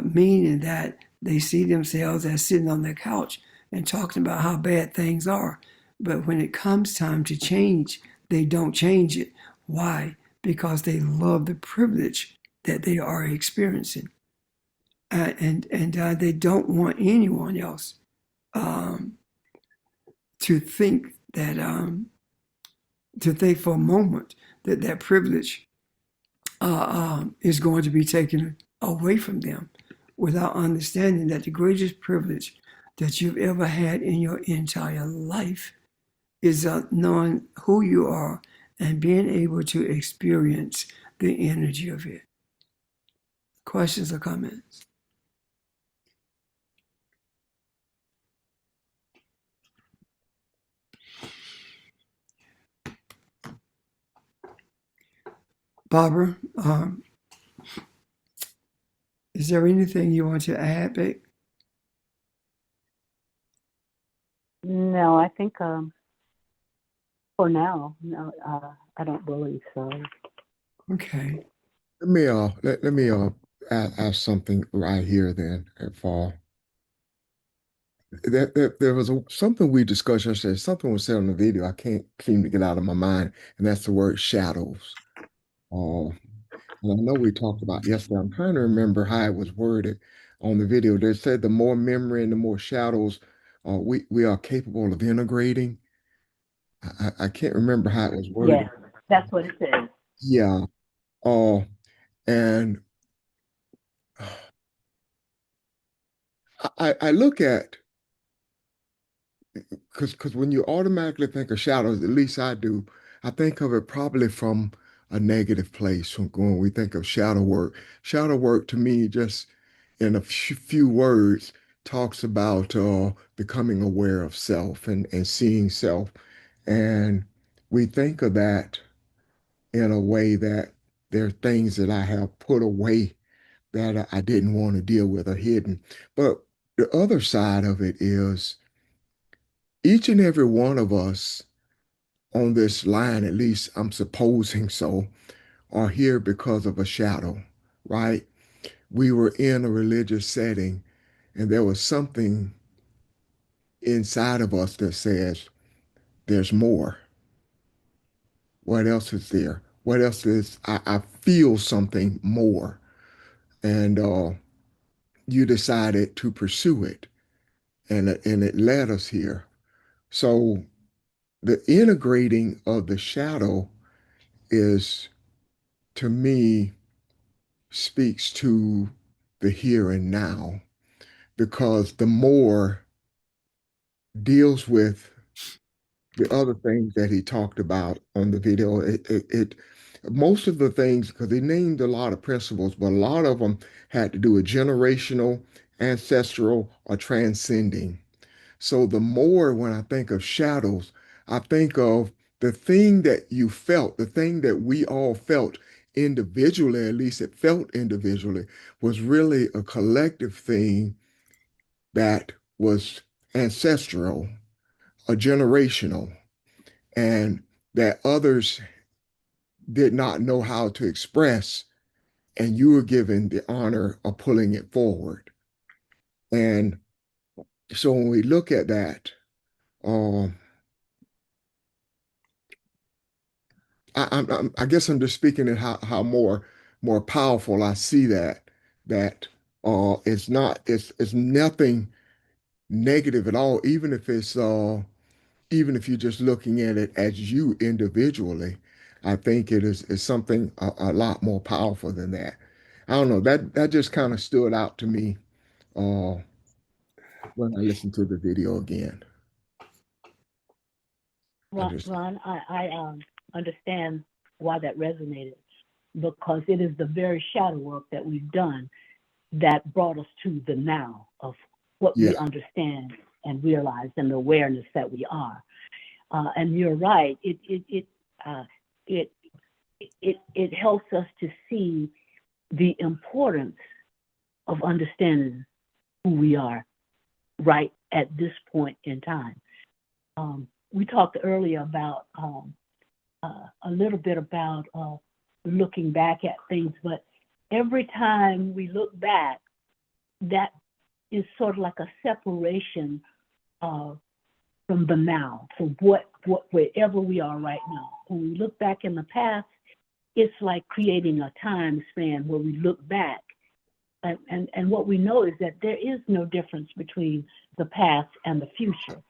meaning that they see themselves as sitting on their couch and talking about how bad things are. But when it comes time to change, they don't change it. Why? Because they love the privilege that they are experiencing. And they don't want anyone else to think that, to think for a moment that that privilege is going to be taken away from them, without understanding that the greatest privilege that you've ever had in your entire life is knowing who you are and being able to experience the energy of it. Questions or comments? Barbara, is there anything you want to add, babe? No, I think for now, no, I don't believe so. Okay. Let me ask something right here then, Paul. There was something we discussed yesterday. Something was said on the video. I can't seem to get out of my mind, and that's the word shadows. Uh, and I know we talked about yesterday. I'm trying to remember how it was worded on the video. They said the more memory and the more shadows we are capable of integrating. I can't remember how it was Yeah, worded. that's what it says. Yeah. Uh, and I look at because when you automatically think of shadows, at least I do, I think of it probably from a negative place. When we think of shadow work to me, just in a few words, talks about becoming aware of self and seeing self. And we think of that in a way that there are things that I have put away that I didn't want to deal with or hidden. But the other side of it is each and every one of us on this line, at least I'm supposing so, are here because of a shadow, right? We were in a religious setting and there was something inside of us that says, there's more. What else is there? What else is, I feel something more. And you decided to pursue it and it led us here. So the integrating of the shadow is, to me, speaks to the here and now because the more deals with the other things that he talked about on the video. It most of the things, because he named a lot of principles, but a lot of them had to do with generational, ancestral, or transcending. So the more when I think of shadows, I think of the thing that you felt, the thing that we all felt individually, at least it felt individually, was really a collective thing that was ancestral, or generational, and that others did not know how to express, and you were given the honor of pulling it forward. And so when we look at that, um, I guess I'm just speaking in how more powerful I see that it's not it's nothing negative at all, even if you're just looking at it as you individually. I think is something a lot more powerful than that. I don't know, that just kind of stood out to me uh when I listened to the video again. I just Ron, I understand why that resonated because it is the very shadow work that we've done that brought us to the now of what Yeah. we understand and realize and the awareness that we are. And you're right. It helps us to see the importance of understanding who we are right at this point in time. We talked earlier about a little bit about looking back at things, but every time we look back, that is sort of like a separation from the now, from wherever we are right now. When we look back in the past, it's like creating a time span where we look back. And what we know is that there is no difference between the past and the future.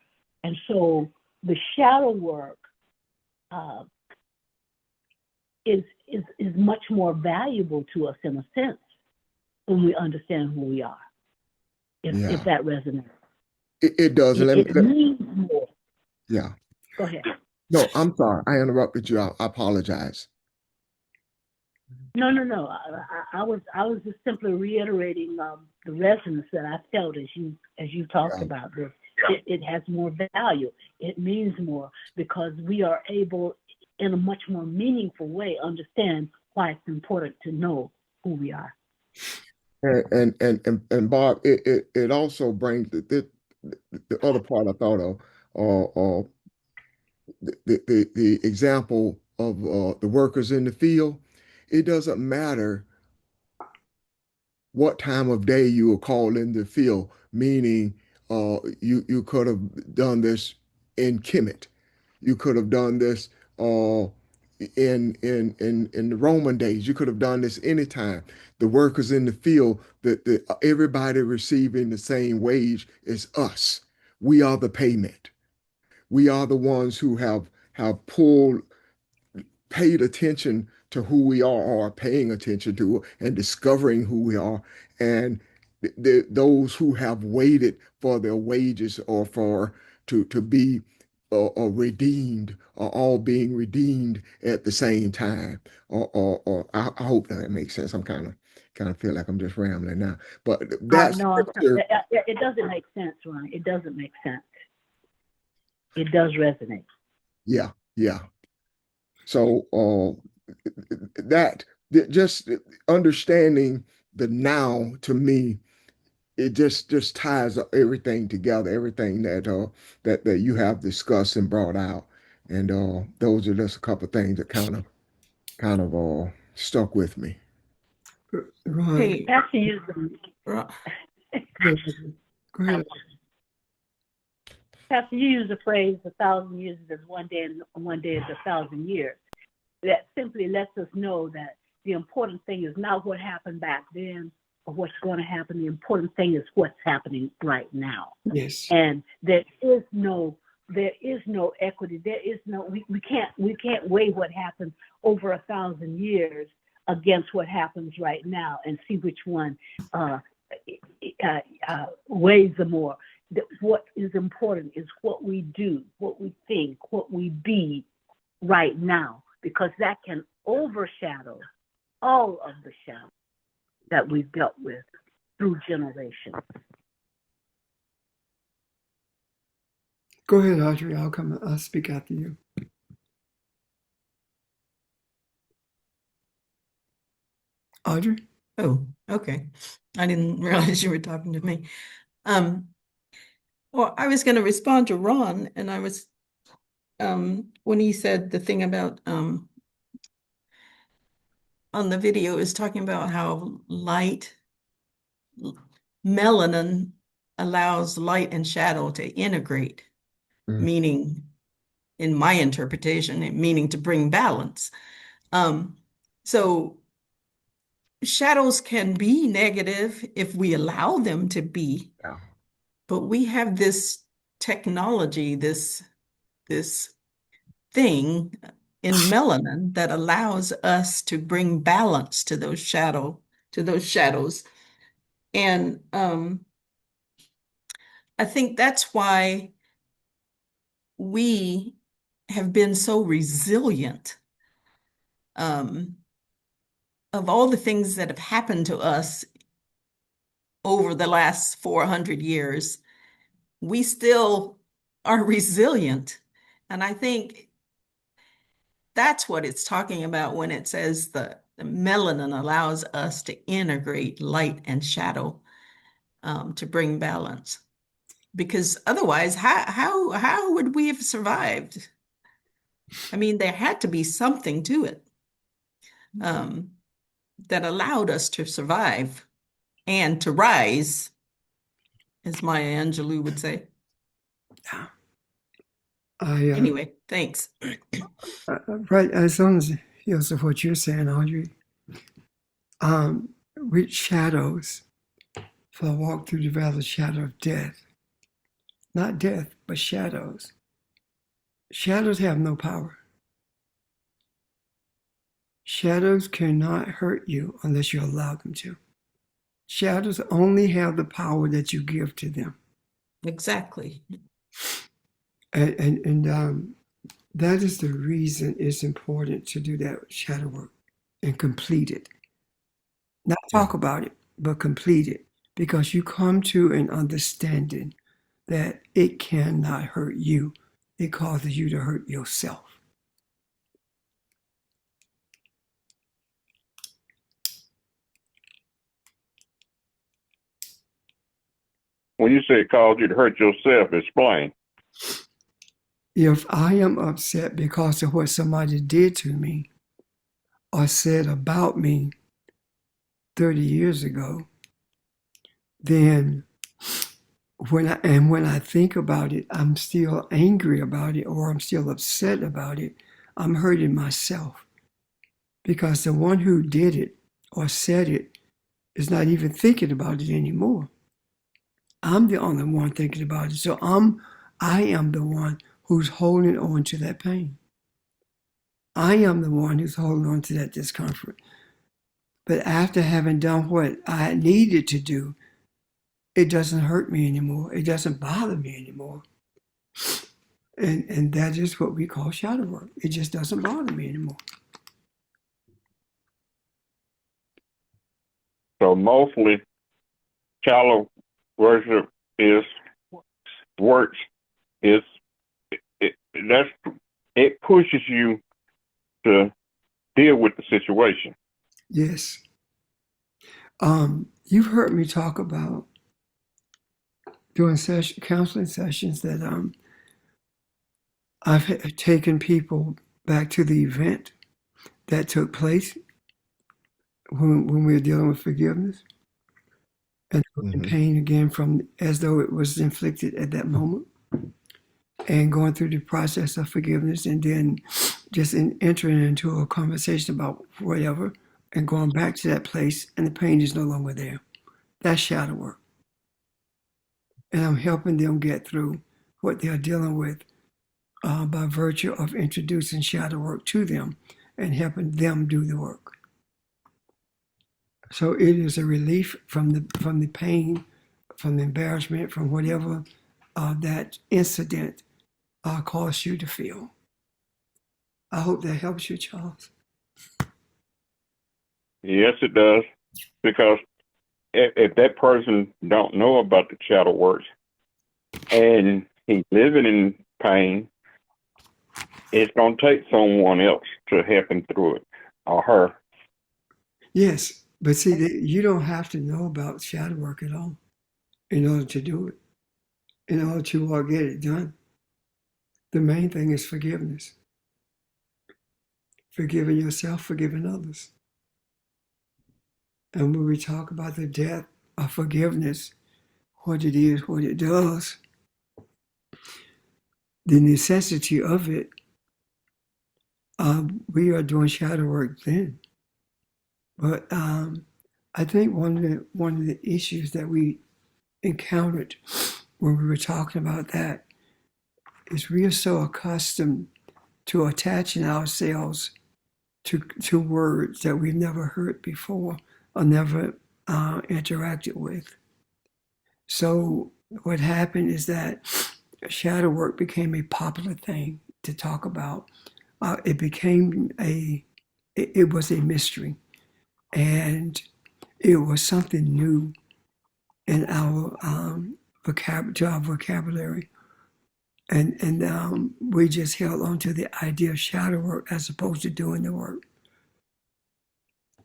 And so the shadow work is much more valuable to us in a sense when we understand who we are, if that resonates. It does. And It means more. yeah. Go ahead. No, I'm sorry. I interrupted you. I apologize. No. I was just simply reiterating the resonance that I felt as you talked Yeah. about this. It has more value. It means more because we are able, in a much more meaningful way, understand why it's important to know who we are. And Bob, it also brings the other part I thought of, the example of the workers in the field. It doesn't matter what time of day you were called in the field, meaning you could have done this in Kemet. You could have done this in the Roman days. You could have done this anytime. The workers in the field, everybody receiving the same wage is us. We are the payment. We are the ones who have paid attention to who we are or are paying attention to and discovering who we are. And those who have waited for their wages or to be redeemed are all being redeemed at the same time. Or I hope that makes sense. I'm kind of feel like I'm just rambling now, but that's No, it doesn't make sense, Ron. It doesn't make sense. It does resonate. yeah. So just understanding the now, to me, it just ties everything together, everything that you have discussed and brought out, and those are just a couple of things that kind of stuck with me. Ron, Hey, Pastor used the, Ron, go ahead. Pastor, you use the phrase 1,000 years is one day and one day is 1,000 years. That simply lets us know that the important thing is not what happened back then or what's going to happen. The important thing is what's happening right now. Yes. And there is no equity. There is no, we can't weigh what happened over 1,000 years against what happens right now and see which one weighs the more. What is important is what we do, what we think, what we be right now, because that can overshadow all of the shadows that we've dealt with through generations. Go ahead, Audrey. I'll speak after you. Audrey? oh, okay. I didn't realize you were talking to me. Well, I was going to respond to Ron, and I was when he said the thing about on the video is talking about how melanin allows light and shadow to integrate, meaning, in my interpretation, meaning to bring balance. So shadows can be negative if we allow them to be. Yeah. But we have this technology, this thing in melanin that allows us to bring balance to those shadows. And I think that's why we have been so resilient. Of all the things that have happened to us over the last 400 years, we still are resilient. And I think that's what it's talking about when it says the melanin allows us to integrate light and shadow to bring balance. Because otherwise, how would we have survived? I mean, there had to be something to it that allowed us to survive and to rise, as Maya Angelou would say. Anyway, thanks. Right, as long as heels of what you're saying, Audrey, with shadows, for I walk through the valley of the shadow of death. Not death, but shadows. Shadows have no power. Shadows cannot hurt you unless you allow them to. Shadows only have the power that you give to them. Exactly. And that is the reason it's important to do that shadow work and complete it. Not talk about it, but complete it. Because you come to an understanding that it cannot hurt you. It causes you to hurt yourself. when you say it caused you to hurt yourself, explain. If I am upset because of what somebody did to me or said about me 30 years ago, then when I think about it, I'm still angry about it or I'm still upset about it. I'm hurting myself because the one who did it or said it is not even thinking about it anymore. I'm the only one thinking about it. So I am the one who's holding on to that pain. I am the one who's holding on to that discomfort. But after having done what I needed to do, it doesn't hurt me anymore. It doesn't bother me anymore. And that is what we call shadow work. It just doesn't bother me anymore. So mostly shallow worship is works is it pushes you to deal with the situation. Yes. You've heard me talk about doing counseling sessions that I've taken people back to the event that took place when we were dealing with forgiveness and pain again from as though it was inflicted at that moment, and going through the process of forgiveness and then just entering into a conversation about whatever and going back to that place and the pain is no longer there. That's shadow work. And I'm helping them get through what they're dealing with by virtue of introducing shadow work to them and helping them do the work. So it is a relief from the pain, from the embarrassment, from whatever that incident caused you to feel. I hope that helps you, Charles. Yes, it does. Because if that person don't know about the shadow works and he's living in pain, it's going to take someone else to help him through it, or her. Yes, but see, you don't have to know about shadow work at all in order to do it, in order to get it done. The main thing is forgiveness. Forgiving yourself, forgiving others. And when we talk about the depth of forgiveness, what it is, what it does, the necessity of it, we are doing shadow work then. But I think one of the issues that we encountered when we were talking about that is we are so accustomed to attaching ourselves to words that we've never heard before or never interacted with. So what happened is that shadow work became a popular thing to talk about. It became it was a mystery, and it was something new in our vocabulary. And we just held on to the idea of shadow work as opposed to doing the work.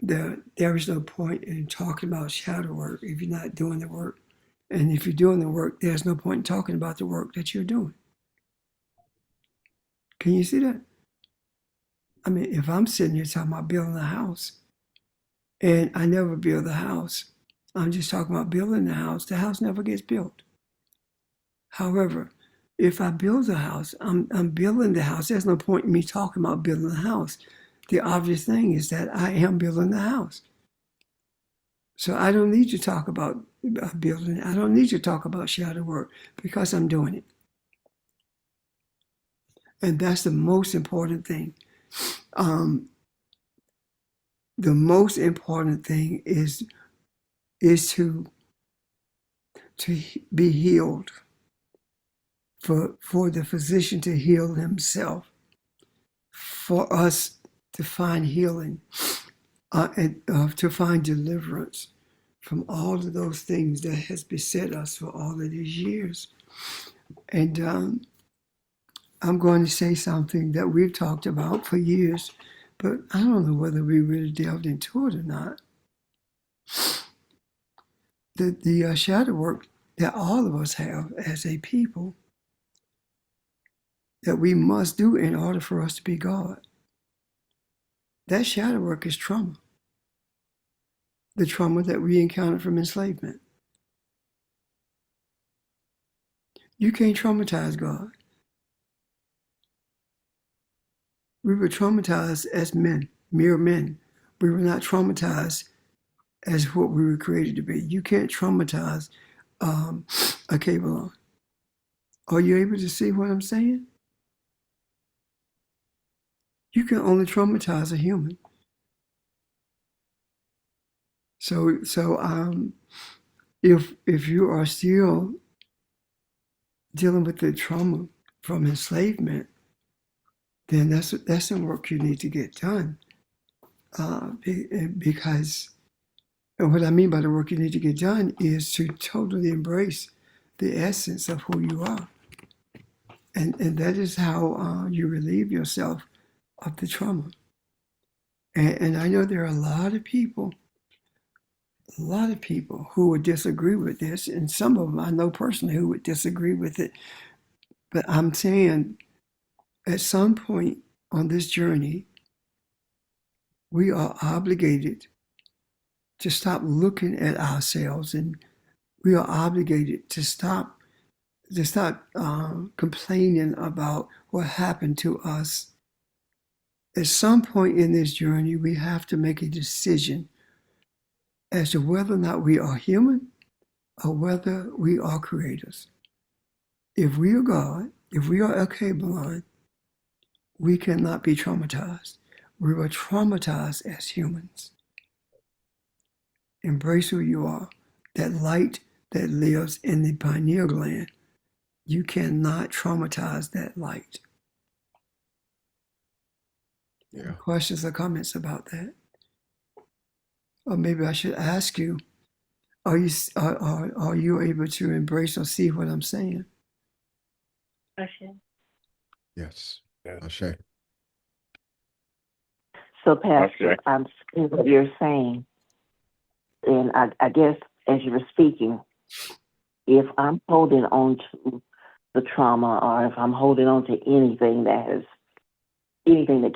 There is no point in talking about shadow work if you're not doing the work. And if you're doing the work, there's no point in talking about the work that you're doing. Can you see that? I mean, if I'm sitting here talking about building a house, and I never build a house, I'm just talking about building the house never gets built. However, if I build a house, I'm building the house. There's no point in me talking about building the house. The obvious thing is that I am building the house. So I don't need to talk about building. I don't need to talk about shadow work because I'm doing it. And that's the most important thing. The most important thing is to be healed. For the physician to heal himself, for us to find healing, and to find deliverance from all of those things that has beset us for all of these years. And I'm going to say something that we've talked about for years, but I don't know whether we really delved into it or not. The shadow work that all of us have as a people that we must do in order for us to be God. That shadow work is trauma. The trauma that we encountered from enslavement. You can't traumatize God. We were traumatized as men, mere men. We were not traumatized as what we were created to be. You can't traumatize a Kabbalah. Are you able to see what I'm saying? You can only traumatize a human. So if you are still dealing with the trauma from enslavement, then that's some work you need to get done. Because and what I mean by the work you need to get done is to totally embrace the essence of who you are. And that is how you relieve yourself of the trauma. And I know there are a lot of people who would disagree with this, and some of them I know personally who would disagree with it. But I'm saying at some point on this journey, we are obligated to stop looking at ourselves, and we are obligated to stop complaining about what happened to us. At some point in this journey, we have to make a decision as to whether or not we are human or whether we are creators. If we are God, if we are El Kabbalah, we cannot be traumatized. We were traumatized as humans. Embrace who you are. That light that lives in the pineal gland, you cannot traumatize that light. Yeah. Questions or comments about that? Or maybe I should ask you, are you able to embrace or see what I'm saying? Yes. Ashe. So, Pastor, Okay. I'm seeing what you're saying. And I guess as you were speaking, if I'm holding on to the trauma or if I'm holding on to anything that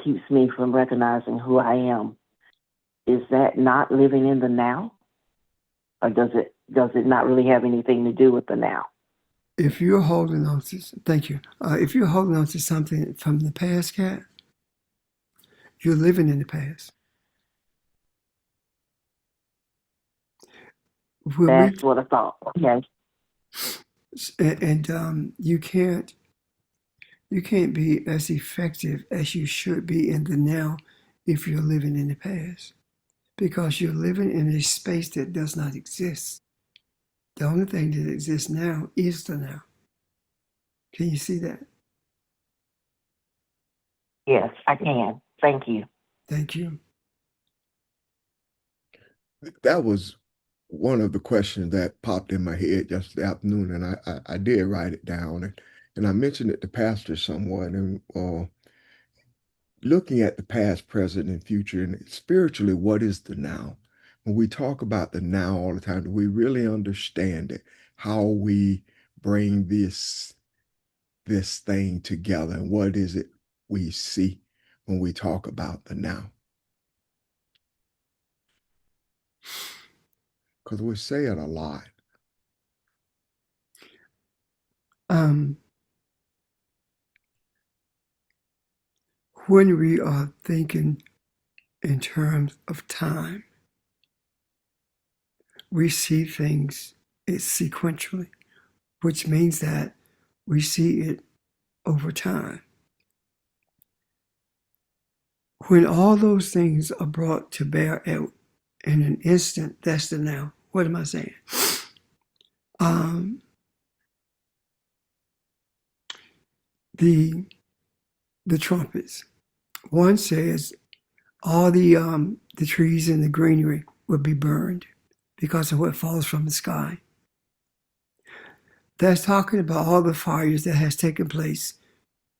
keeps me from recognizing who I am, is that not living in the now? Or does it not really have anything to do with the now? If you're holding on to, thank you. If you're holding on to something from the past, Kat, you're living in the past. That's what I thought. Okay. And you can't be as effective as you should be in the now if you're living in the past, because you're living in a space that does not exist. The only thing that exists now is the now. Can you see that? Yes, I can. Thank you. Thank you. That was one of the questions that popped in my head yesterday afternoon, and I did write it down, and I mentioned it to Pastor somewhat, and looking at the past, present, and future, and spiritually, what is the now? When we talk about the now all the time, do we really understand it? How we bring this thing together, and what is it we see when we talk about the now? Because we say it a lot. When we are thinking in terms of time, we see things sequentially, which means that we see it over time. When all those things are brought to bear out in an instant, that's the now. What am I saying? The trumpets. One says all the trees in the greenery will be burned because of what falls from the sky. That's talking about all the fires that has taken place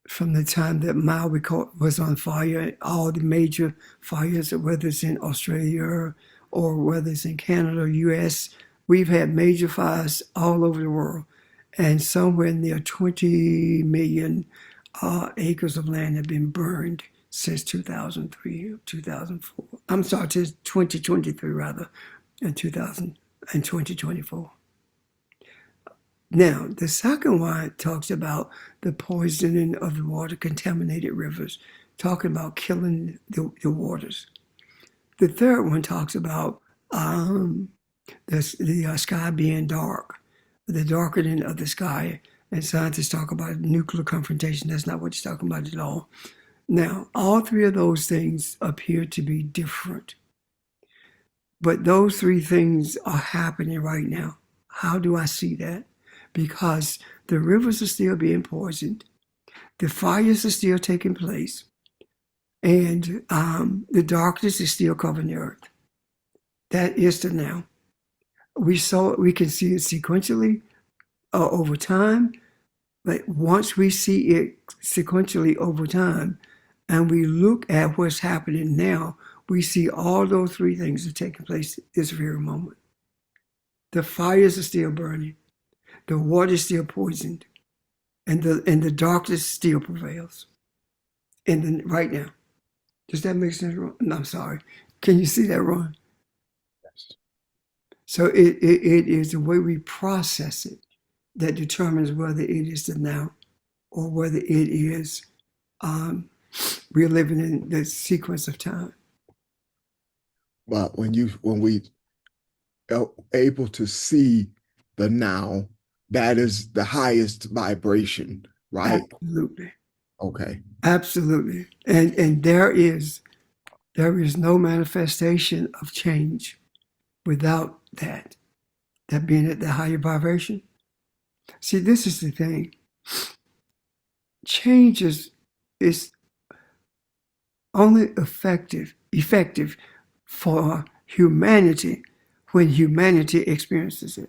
from the time that Maui was on fire, all the major fires, whether it's in Australia or whether it's in Canada or US, we've had major fires all over the world, and somewhere near 20 million acres of land have been burned since 2003, 2004. I'm sorry, since 2023 rather, and 2000 and 2024. Now, the second one talks about the poisoning of the water, contaminated rivers, talking about killing the waters. The third one talks about the sky being dark, the darkening of the sky, and scientists talk about nuclear confrontation. That's not what he's talking about at all. Now, all three of those things appear to be different, but those three things are happening right now. How do I see that? Because the rivers are still being poisoned, the fires are still taking place, and the darkness is still covering the earth. That is the now. We can see it sequentially over time, but once we see it sequentially over time, and we look at what's happening now, we see all those three things are taking place this very moment. The fires are still burning, the water is still poisoned, and the darkness still prevails. Right now. Does that make sense, Ron? No, I'm sorry. Can you see that, Ron? Yes. So it is the way we process it that determines whether it is the now or whether it is we're living in the sequence of time. But when we are able to see the now, that is the highest vibration, right? Absolutely. Okay. Absolutely. And there is no manifestation of change without that being at the higher vibration. See, this is the thing. Change is only effective for humanity when humanity experiences it.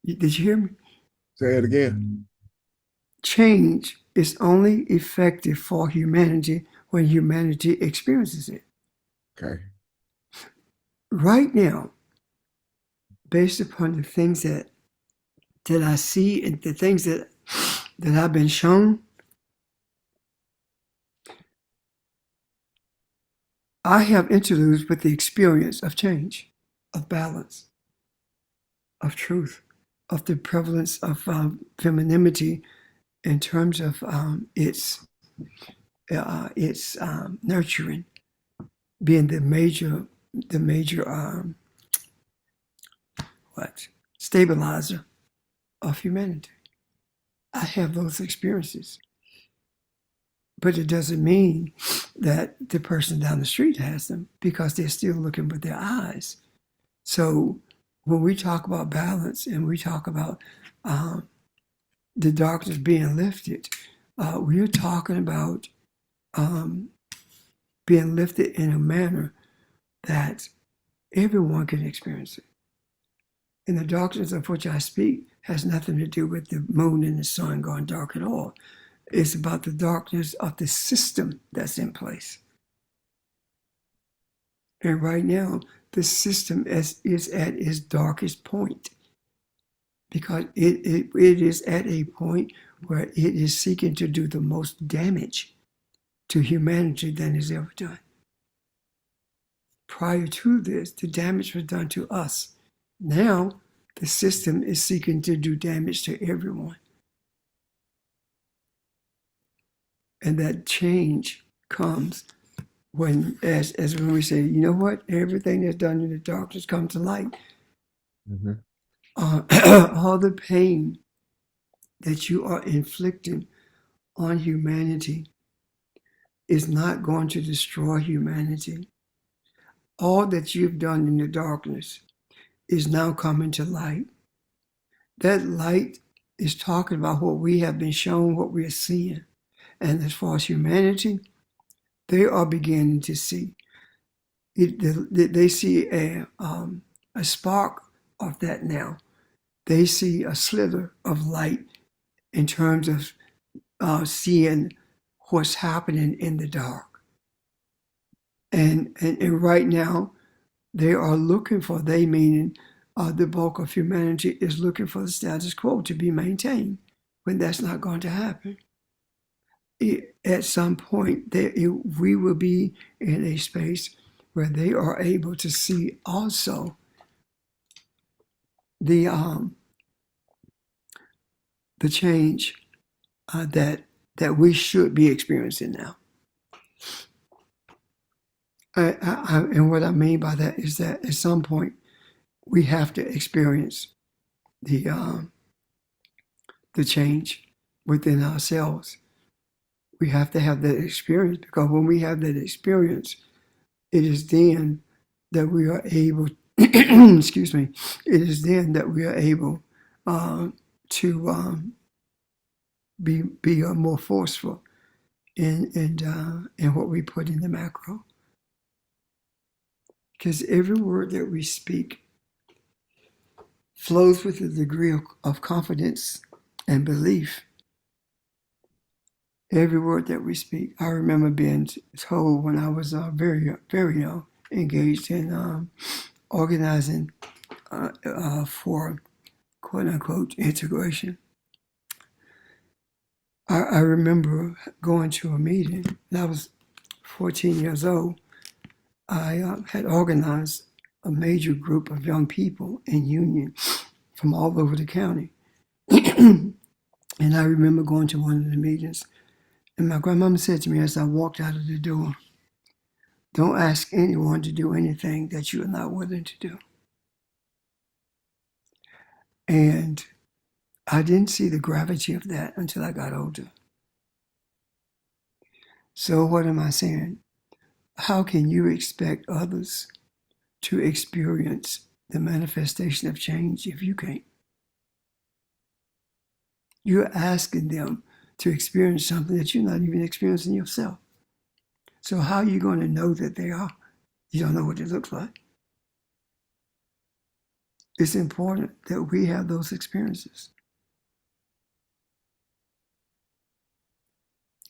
Did you hear me? Say it again. Change is only effective for humanity when humanity experiences it. Okay. Right now, based upon the things that I see and the things that I've been shown, I have interludes with the experience of change, of balance, of truth, of the prevalence of femininity in terms of its nurturing being the major stabilizer of humanity. I have those experiences, but it doesn't mean that the person down the street has them because they're still looking with their eyes. So when we talk about balance and we talk about the darkness being lifted, we're talking about being lifted in a manner that everyone can experience it. And the darkness of which I speak has nothing to do with the moon and the sun going dark at all. It's about the darkness of the system that's in place. And right now, the system is at its darkest point because it is at a point where it is seeking to do the most damage to humanity than is ever done. Prior to this, the damage was done to us. Now, the system is seeking to do damage to everyone. And that change comes when, as when we say, you know what, everything that's done in the darkness comes to light. Mm-hmm. All the pain that you are inflicting on humanity is not going to destroy humanity. All that you've done in the darkness is now coming to light. That light is talking about what we have been shown, what we are seeing. And as far as humanity, they are beginning to see. They see a spark of that now. They see a slither of light in terms of seeing what's happening in the dark. And right now, They are looking for, they meaning the bulk of humanity is looking for the status quo to be maintained, when that's not going to happen. At some point, we will be in a space where they are able to see also the change that we should be experiencing now. And what I mean by that is that at some point we have to experience the change within ourselves. We have to have that experience, because when we have that experience, it is then that we are able, excuse me, it is then that we are able to be more forceful in what we put in the macro. Because every word that we speak flows with a degree of confidence and belief. Every word that we speak. I remember being told when I was very, very young, engaged in organizing for quote unquote integration. I remember going to a meeting, and I was 14 years old. I had organized a major group of young people in Union from all over the county. And I remember going to one of the meetings, and my grandmama said to me as I walked out of the door, "Don't ask anyone to do anything that you are not willing to do." And I didn't see the gravity of that until I got older. So what am I saying? How can you expect others to experience the manifestation of change if you can't? You're asking them to experience something that you're not even experiencing yourself. So how are you going to know that they are? You don't know what it looks like. It's important that we have those experiences.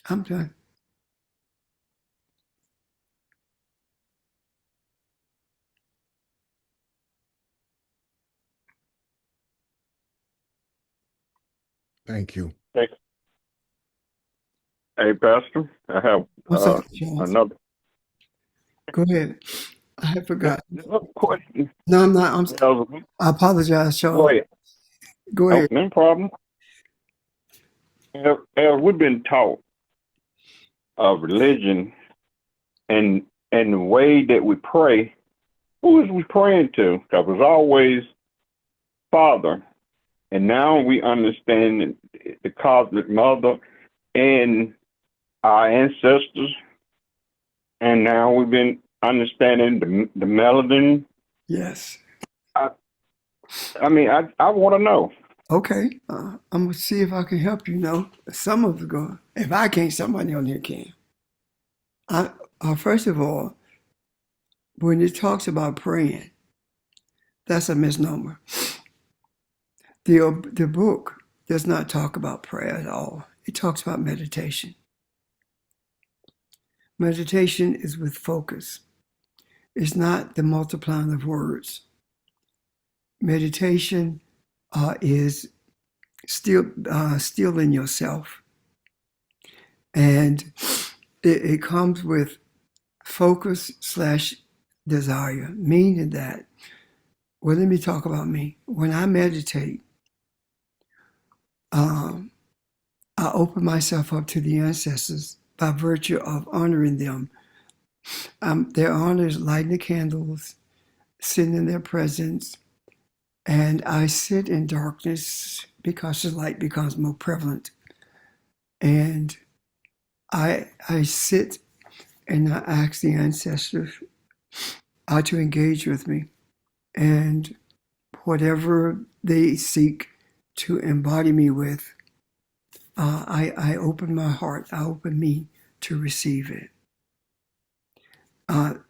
I'm done. Thank you. Hey, Pastor, I have What's up, Charles? another Go ahead. I had forgotten. question. No, I'm not. Go I apologize, Charles. ahead. Go Oh, ahead. no problem. As we've been taught of religion and the way that we pray, who is we praying to? Because it was always Father. And now we understand the cosmic mother and our ancestors. And now we've been understanding the melanin. Yes. I want to know. Okay. I'm going to see if I can help you know. Some of it go. If I can't, somebody on here can. First of all, when it talks about praying, that's a misnomer. The book does not talk about prayer at all. It talks about meditation. Meditation is with focus. It's not the multiplying of words. Meditation is still in yourself. And it comes with focus / desire, meaning that, well, let me talk about me. When I meditate, I open myself up to the ancestors by virtue of honoring them. Their honor is lighting the candles, sitting in their presence, and I sit in darkness because the light becomes more prevalent. And I sit and I ask the ancestors to engage with me, and whatever they seek to embody me with, I open my heart, I open me to receive it.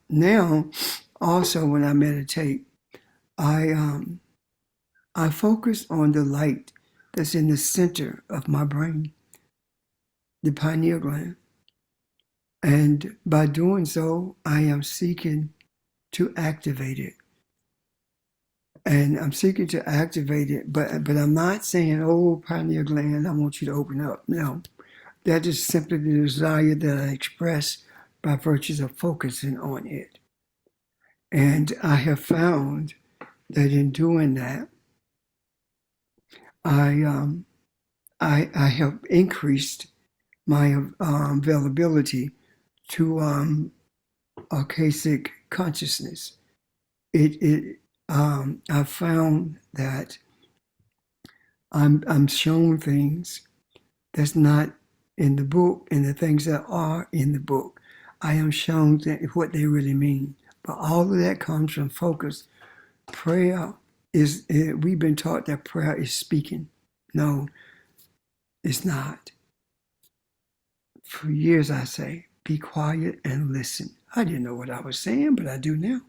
Now, also when I meditate, I focus on the light that's in the center of my brain, the pineal gland. And by doing so, I am seeking to activate it. And I'm seeking to activate it, but I'm not saying, oh, pineal gland, I want you to open up. No, that is simply the desire that I express by virtues of focusing on it. And I have found that in doing that, I have increased my availability to archaic consciousness. I found that I'm shown things that's not in the book, and the things that are in the book, I am shown what they really mean. But all of that comes from focus. Prayer we've been taught that prayer is speaking. No, it's not. For years I say, be quiet and listen. I didn't know what I was saying, but I do now.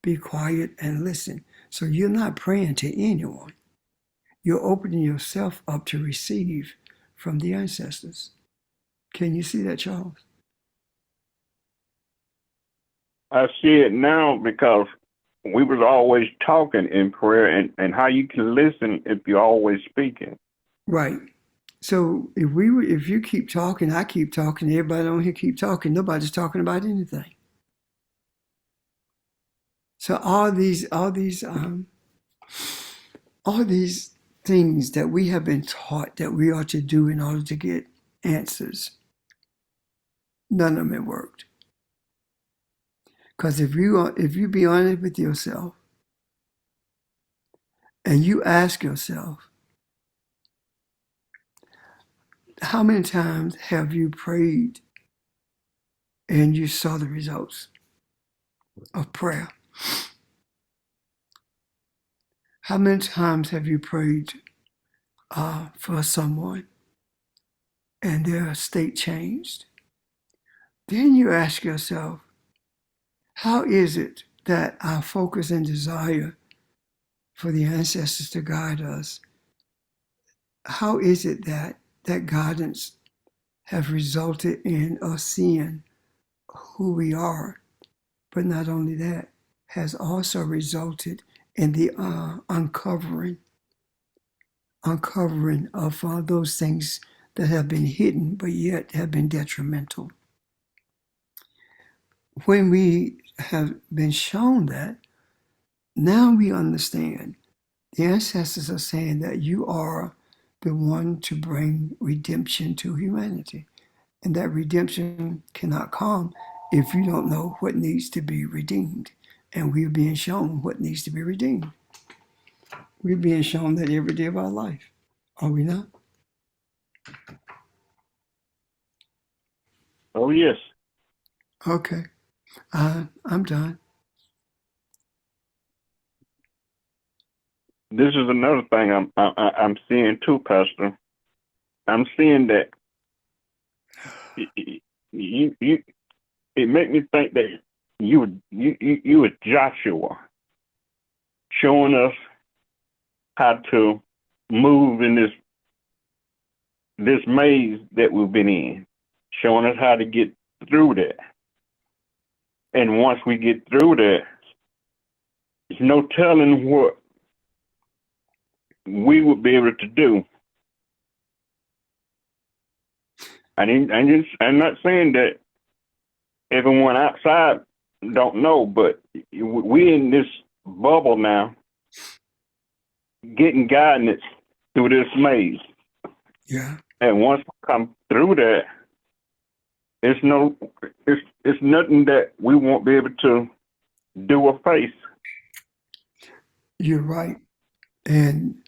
Be quiet and listen. So you're not praying to anyone. You're opening yourself up to receive from the ancestors. Can you see that, Charles? I see it now because we was always talking in prayer, and how you can listen if you're always speaking. Right. So if you keep talking, I keep talking, everybody on here keep talking, nobody's talking about anything. So all these things that we have been taught that we are to do in order to get answers, none of them have worked. Because if you be honest with yourself and you ask yourself, how many times have you prayed and you saw the results of prayer? How many times have you prayed for someone and their state changed? Then you ask yourself, how is it that our focus and desire for the ancestors to guide us, how is it that that guidance have resulted in us seeing who we are, but not only that, has also resulted in the uncovering of those things that have been hidden but yet have been detrimental. When we have been shown that, now we understand. The ancestors are saying that you are the one to bring redemption to humanity. And that redemption cannot come if you don't know what needs to be redeemed. And we're being shown what needs to be redeemed. We're being shown that every day of our life. Are we not? Oh, yes. Okay. I'm done. This is another thing I'm seeing too, Pastor. I'm seeing that you it make me think that you were Joshua, showing us how to move in this maze that we've been in, showing us how to get through that. And once we get through that, there's no telling what we would be able to do. I'm not saying that everyone outside don't know, but we in this bubble now, getting guidance through this maze. Yeah. And once we come through that, it's nothing that we won't be able to do or face. You're right. And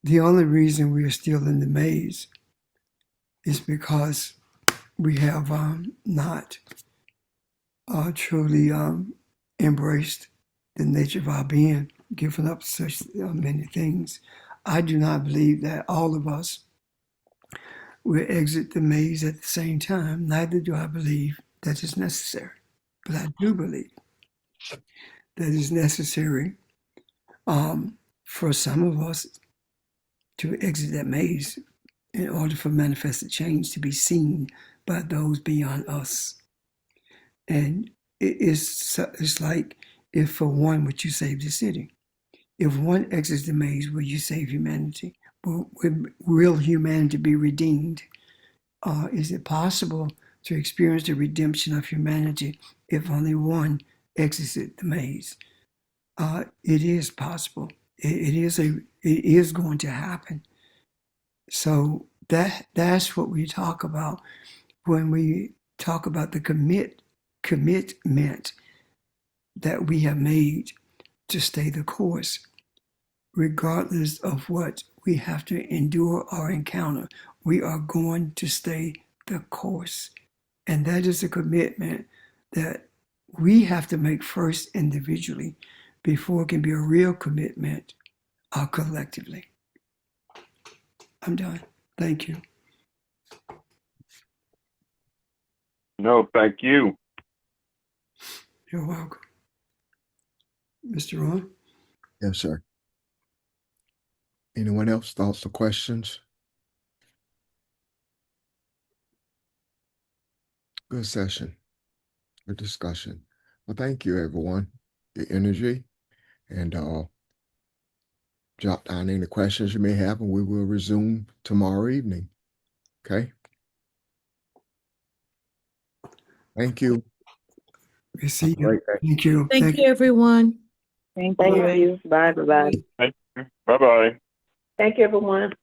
the only reason we are still in the maze is because we have not truly embraced the nature of our being, given up such many things. I do not believe that all of us will exit the maze at the same time. Neither do I believe that is necessary. But I do believe that it's necessary for some of us to exit that maze in order for manifested change to be seen by those beyond us. And it's like, if for one, would you save the city? If one exits the maze, will you save humanity? Will humanity be redeemed? Is it possible to experience the redemption of humanity if only one exits the maze? It is possible. It is going to happen. So that's what we talk about when we talk about the commitment that we have made to stay the course, regardless of what we have to endure or encounter. We are going to stay the course. And that is a commitment that we have to make first individually before it can be a real commitment collectively. I'm done. Thank you. No, thank you. You're welcome. Mr. Ron? Yes, sir. Anyone else? Thoughts or questions? Good session. Good discussion. Well, thank you, everyone. Your energy, and jot down any questions you may have, and we will resume tomorrow evening. Okay? Thank you. We see you. Great day. Thank you. Thank you, everyone. Thank you. Bye, everybody. Bye bye. Thank you, everyone.